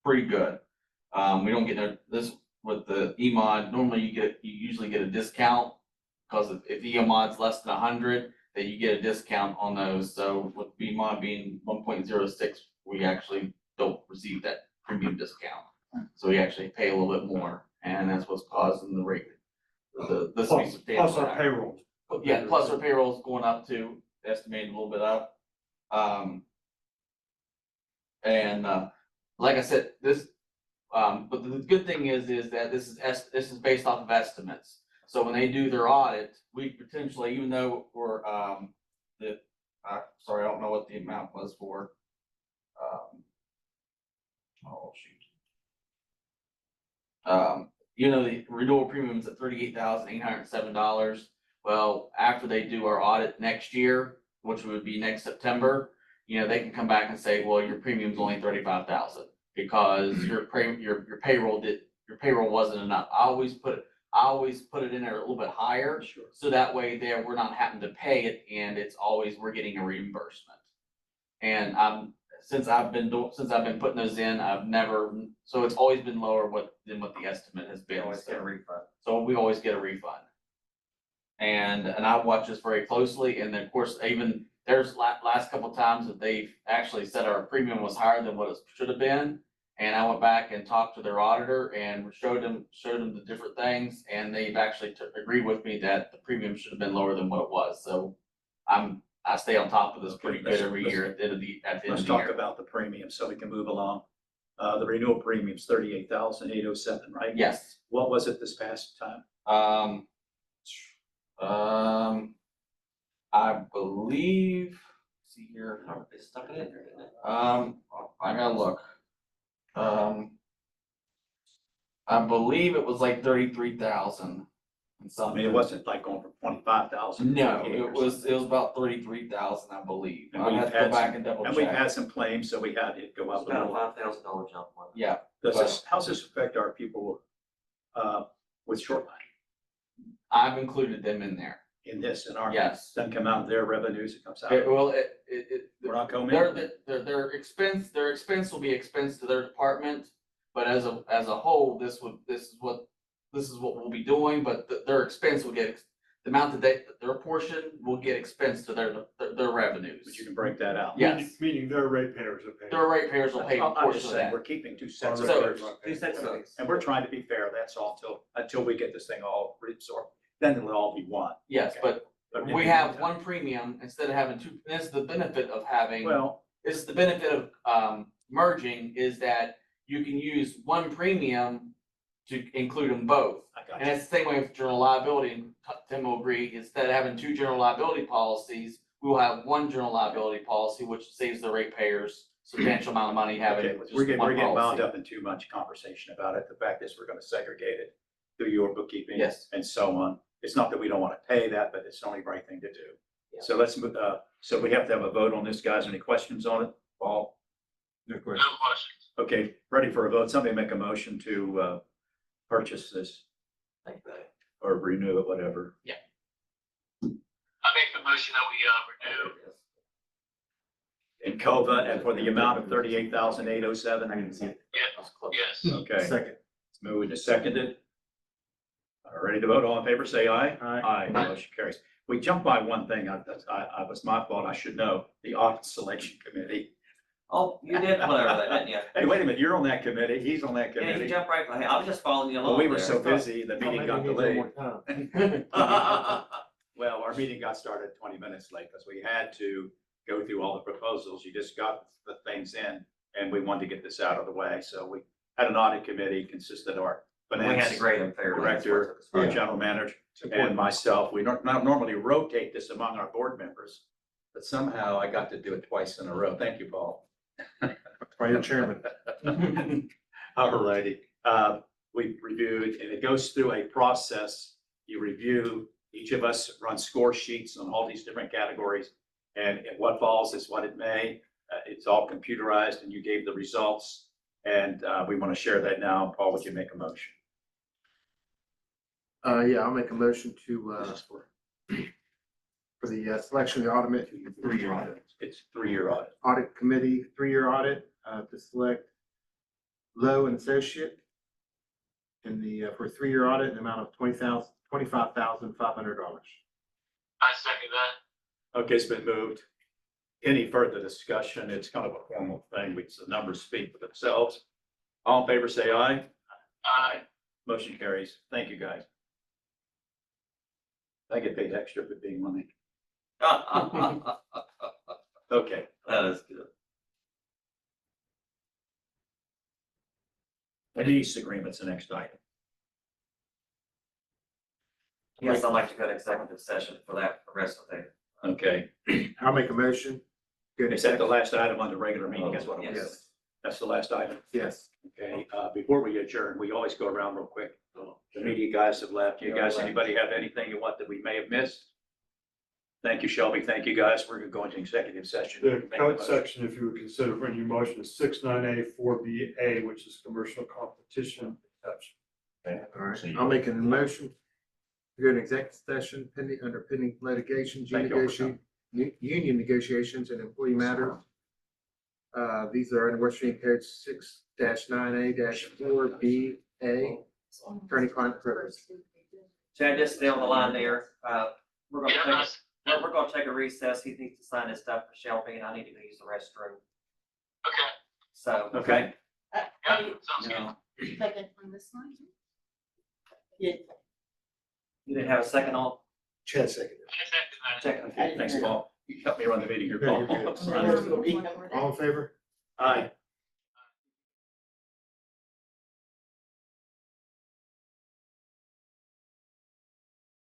[SPEAKER 9] pretty good. We don't get this with the EMOD, normally you usually get a discount. Because if EMOD's less than 100, then you get a discount on those. So with EMOD being 1.06, we actually don't receive that premium discount. So we actually pay a little bit more, and that's what's causing the rate. This
[SPEAKER 6] Plus our payroll.
[SPEAKER 9] Yeah, plus our payroll's going up too, estimated a little bit up. Like I said, but the good thing is that this is based off of estimates. So when they do their audit, we potentially, even though we're, sorry, I don't know what the amount was for. Oh, shoot. The renewal premium is at $38,807. Well, after they do our audit next year, which would be next September, they can come back and say, well, your premium's only 35,000 because your payroll wasn't enough. I always put it in there a little bit higher.
[SPEAKER 1] Sure.
[SPEAKER 9] So that way we're not having to pay it, and we're getting a reimbursement. And since I've been putting those in, so it's always been lower than what the estimate has been.
[SPEAKER 3] You always get a refund.
[SPEAKER 9] So we always get a refund. And I watch this very closely, and then of course, even there's last couple of times that they've actually said our premium was higher than what it should have been. And I went back and talked to their auditor and showed them the different things, and they've actually agreed with me that the premium should have been lower than what it was. So I stay on top of this pretty good every year at the end of the year.
[SPEAKER 1] Let's talk about the premium so we can move along. The renewal premium's 38,807, right?
[SPEAKER 9] Yes.
[SPEAKER 1] What was it this past time?
[SPEAKER 9] I believe, see here,
[SPEAKER 3] They stuck it in there, didn't they?
[SPEAKER 9] I gotta look. I believe it was like 33,000 and
[SPEAKER 1] I
[SPEAKER 9] something.
[SPEAKER 1] mean, it wasn't like going from 25,000.
[SPEAKER 9] No, it was about 33,000, I believe.
[SPEAKER 1] And
[SPEAKER 9] I
[SPEAKER 1] we've
[SPEAKER 9] have to
[SPEAKER 1] had
[SPEAKER 9] go back
[SPEAKER 1] some-
[SPEAKER 9] and double
[SPEAKER 1] And we've
[SPEAKER 9] check.
[SPEAKER 1] had some claims, so we had it go
[SPEAKER 3] It's
[SPEAKER 1] up a
[SPEAKER 3] about a
[SPEAKER 1] little.
[SPEAKER 3] $5,000 jump. Wasn't it?
[SPEAKER 9] Yeah,
[SPEAKER 1] How's this affect our people, with short line
[SPEAKER 9] I've included them in there.
[SPEAKER 1] in this, in our?
[SPEAKER 9] Yes.
[SPEAKER 1] Doesn't come out of their revenues, it comes out.
[SPEAKER 9] We're not
[SPEAKER 1] coming.
[SPEAKER 9] their expense will be expense to their department, but as a whole, this is what we'll be doing, but their expense will get, the amount that their portion will get expense to their revenues.
[SPEAKER 1] But you can break that out.
[SPEAKER 9] Yes.
[SPEAKER 6] Meaning their ratepayers are paying.
[SPEAKER 9] Their ratepayers will pay a
[SPEAKER 1] I'm
[SPEAKER 9] portion
[SPEAKER 1] just
[SPEAKER 9] of
[SPEAKER 1] saying,
[SPEAKER 9] that.
[SPEAKER 1] we're keeping two sets of
[SPEAKER 9] So-
[SPEAKER 1] figures.
[SPEAKER 3] Two sets of things.
[SPEAKER 1] And we're trying to be fair, that's all, until we get this thing all reabsorbed. Then it'll all be one.
[SPEAKER 9] Yes,
[SPEAKER 1] Okay.
[SPEAKER 9] but
[SPEAKER 1] But in
[SPEAKER 9] we
[SPEAKER 1] the
[SPEAKER 9] have
[SPEAKER 1] meantime-
[SPEAKER 9] one premium instead of having two. This is the benefit of having.
[SPEAKER 1] Well,
[SPEAKER 9] This is the benefit of merging, is that you can use one premium to include them both.
[SPEAKER 1] I got
[SPEAKER 9] And
[SPEAKER 1] you.
[SPEAKER 9] it's the same way with general liability, and Tim will agree, instead of having two general liability policies, we will have one general liability policy, which saves the ratepayers substantial amount of money having
[SPEAKER 1] Okay,
[SPEAKER 9] just
[SPEAKER 1] we're getting
[SPEAKER 9] one
[SPEAKER 1] wound
[SPEAKER 9] policy.
[SPEAKER 1] up in too much conversation about it. The fact is, we're gonna segregate it through your bookkeeping.
[SPEAKER 9] Yes.
[SPEAKER 1] And so on. It's not that we don't want to pay that, but it's the only right thing to do.
[SPEAKER 3] Yeah.
[SPEAKER 1] So let's move, so we have to have a vote on this, guys. Any questions on it? Paul?
[SPEAKER 7] No question.
[SPEAKER 1] Okay, ready for a vote. Somebody make a motion to, purchase this
[SPEAKER 3] Think about it.
[SPEAKER 1] or renew it, whatever.
[SPEAKER 2] I make the motion that we, renew.
[SPEAKER 1] In COVA and for the amount of 38,807.
[SPEAKER 3] I didn't see it.
[SPEAKER 2] Yeah.
[SPEAKER 3] That was close.
[SPEAKER 2] Yes.
[SPEAKER 1] Okay,
[SPEAKER 8] Second.
[SPEAKER 1] it's moved and seconded. Ready to vote? All in favor, say aye.
[SPEAKER 6] Aye.
[SPEAKER 1] Motion carries. We jumped by one thing. I was my fault. I should know. The audit selection committee.
[SPEAKER 3] Oh, you did whatever that, didn't you?
[SPEAKER 1] Hey, wait a minute. You're on that committee. He's on that
[SPEAKER 3] Yeah, you
[SPEAKER 1] committee.
[SPEAKER 3] jumped right behind. I was just following you along.
[SPEAKER 1] Well, we were
[SPEAKER 3] there.
[SPEAKER 1] so busy, the meeting got delayed.
[SPEAKER 8] Time.
[SPEAKER 1] Well, our meeting got started 20 minutes late because we had to go through all the proposals. You just got the things in and we wanted to get this out of the way. So we had an audit committee consisted of our
[SPEAKER 3] We had to
[SPEAKER 1] finance
[SPEAKER 3] grade them fairly.
[SPEAKER 1] director, our general manager, and myself. We not normally rotate this among our board members, but somehow I got to do it twice in a row. Thank you, Paul.
[SPEAKER 8] Why you're chairman.
[SPEAKER 1] All righty. We reviewed, and it goes through a process. You review, each of us run score sheets on all these different categories, and what falls is what it may. It's all computerized, and you gave the results, and we want to share that now. Paul, would you make a motion?
[SPEAKER 8] Yeah, I'll make a motion to, for the selection of the audit, 3-year audit.
[SPEAKER 1] It's 3-year audit.
[SPEAKER 8] Audit committee, 3-year audit, to select Lowe and Associate in the, for a 3-year audit, in the amount of $25,500.
[SPEAKER 2] I second that.
[SPEAKER 1] Okay, it's been moved. Any further discussion? It's kind of a formal thing. The numbers speak for themselves. All in favor, say aye.
[SPEAKER 2] Aye.
[SPEAKER 1] Motion carries. Thank you, guys. I get paid extra for being late. Okay.
[SPEAKER 3] That is good.
[SPEAKER 1] And lease agreements, the next item.
[SPEAKER 3] Yes, I'd like to go to executive session for that, for the rest of the.
[SPEAKER 1] Okay.
[SPEAKER 8] I'll make a motion. Good.
[SPEAKER 1] Is that the last item on the regular meeting? That's what it was.
[SPEAKER 3] Yes.
[SPEAKER 1] That's the last item.
[SPEAKER 8] Yes.
[SPEAKER 1] Okay, before we adjourn, we always go around real quick. The media guys have left. You guys, anybody have anything you want that we may have missed? Thank you, Shelby. Thank you, guys. We're going to go into executive session.
[SPEAKER 6] The
[SPEAKER 1] Make a
[SPEAKER 6] code
[SPEAKER 1] motion.
[SPEAKER 6] section, if you would consider for your motion, is 69A4BA, which is commercial competition exception.
[SPEAKER 8] All right, I'll make a motion to go to executive session pending, under pending litigations,
[SPEAKER 1] Thank you all for
[SPEAKER 8] union negotiations and employee matters. These are under West Virginia Code 6-9A-4BA, attorney-client privilege.
[SPEAKER 3] Chad, just stay on the line there. We're gonna take a recess. He needs to sign his stuff for Shelby, and I need to go use the restroom.
[SPEAKER 2] Okay.
[SPEAKER 3] So,
[SPEAKER 1] Okay.
[SPEAKER 2] Yeah, sounds good.
[SPEAKER 11] Second on this one?
[SPEAKER 3] you didn't have a second on?
[SPEAKER 8] Chad seconded.
[SPEAKER 2] I second that.
[SPEAKER 3] Check.
[SPEAKER 1] Thanks, Paul. You helped me run the meeting here, Paul.
[SPEAKER 8] All in favor?
[SPEAKER 1] Aye.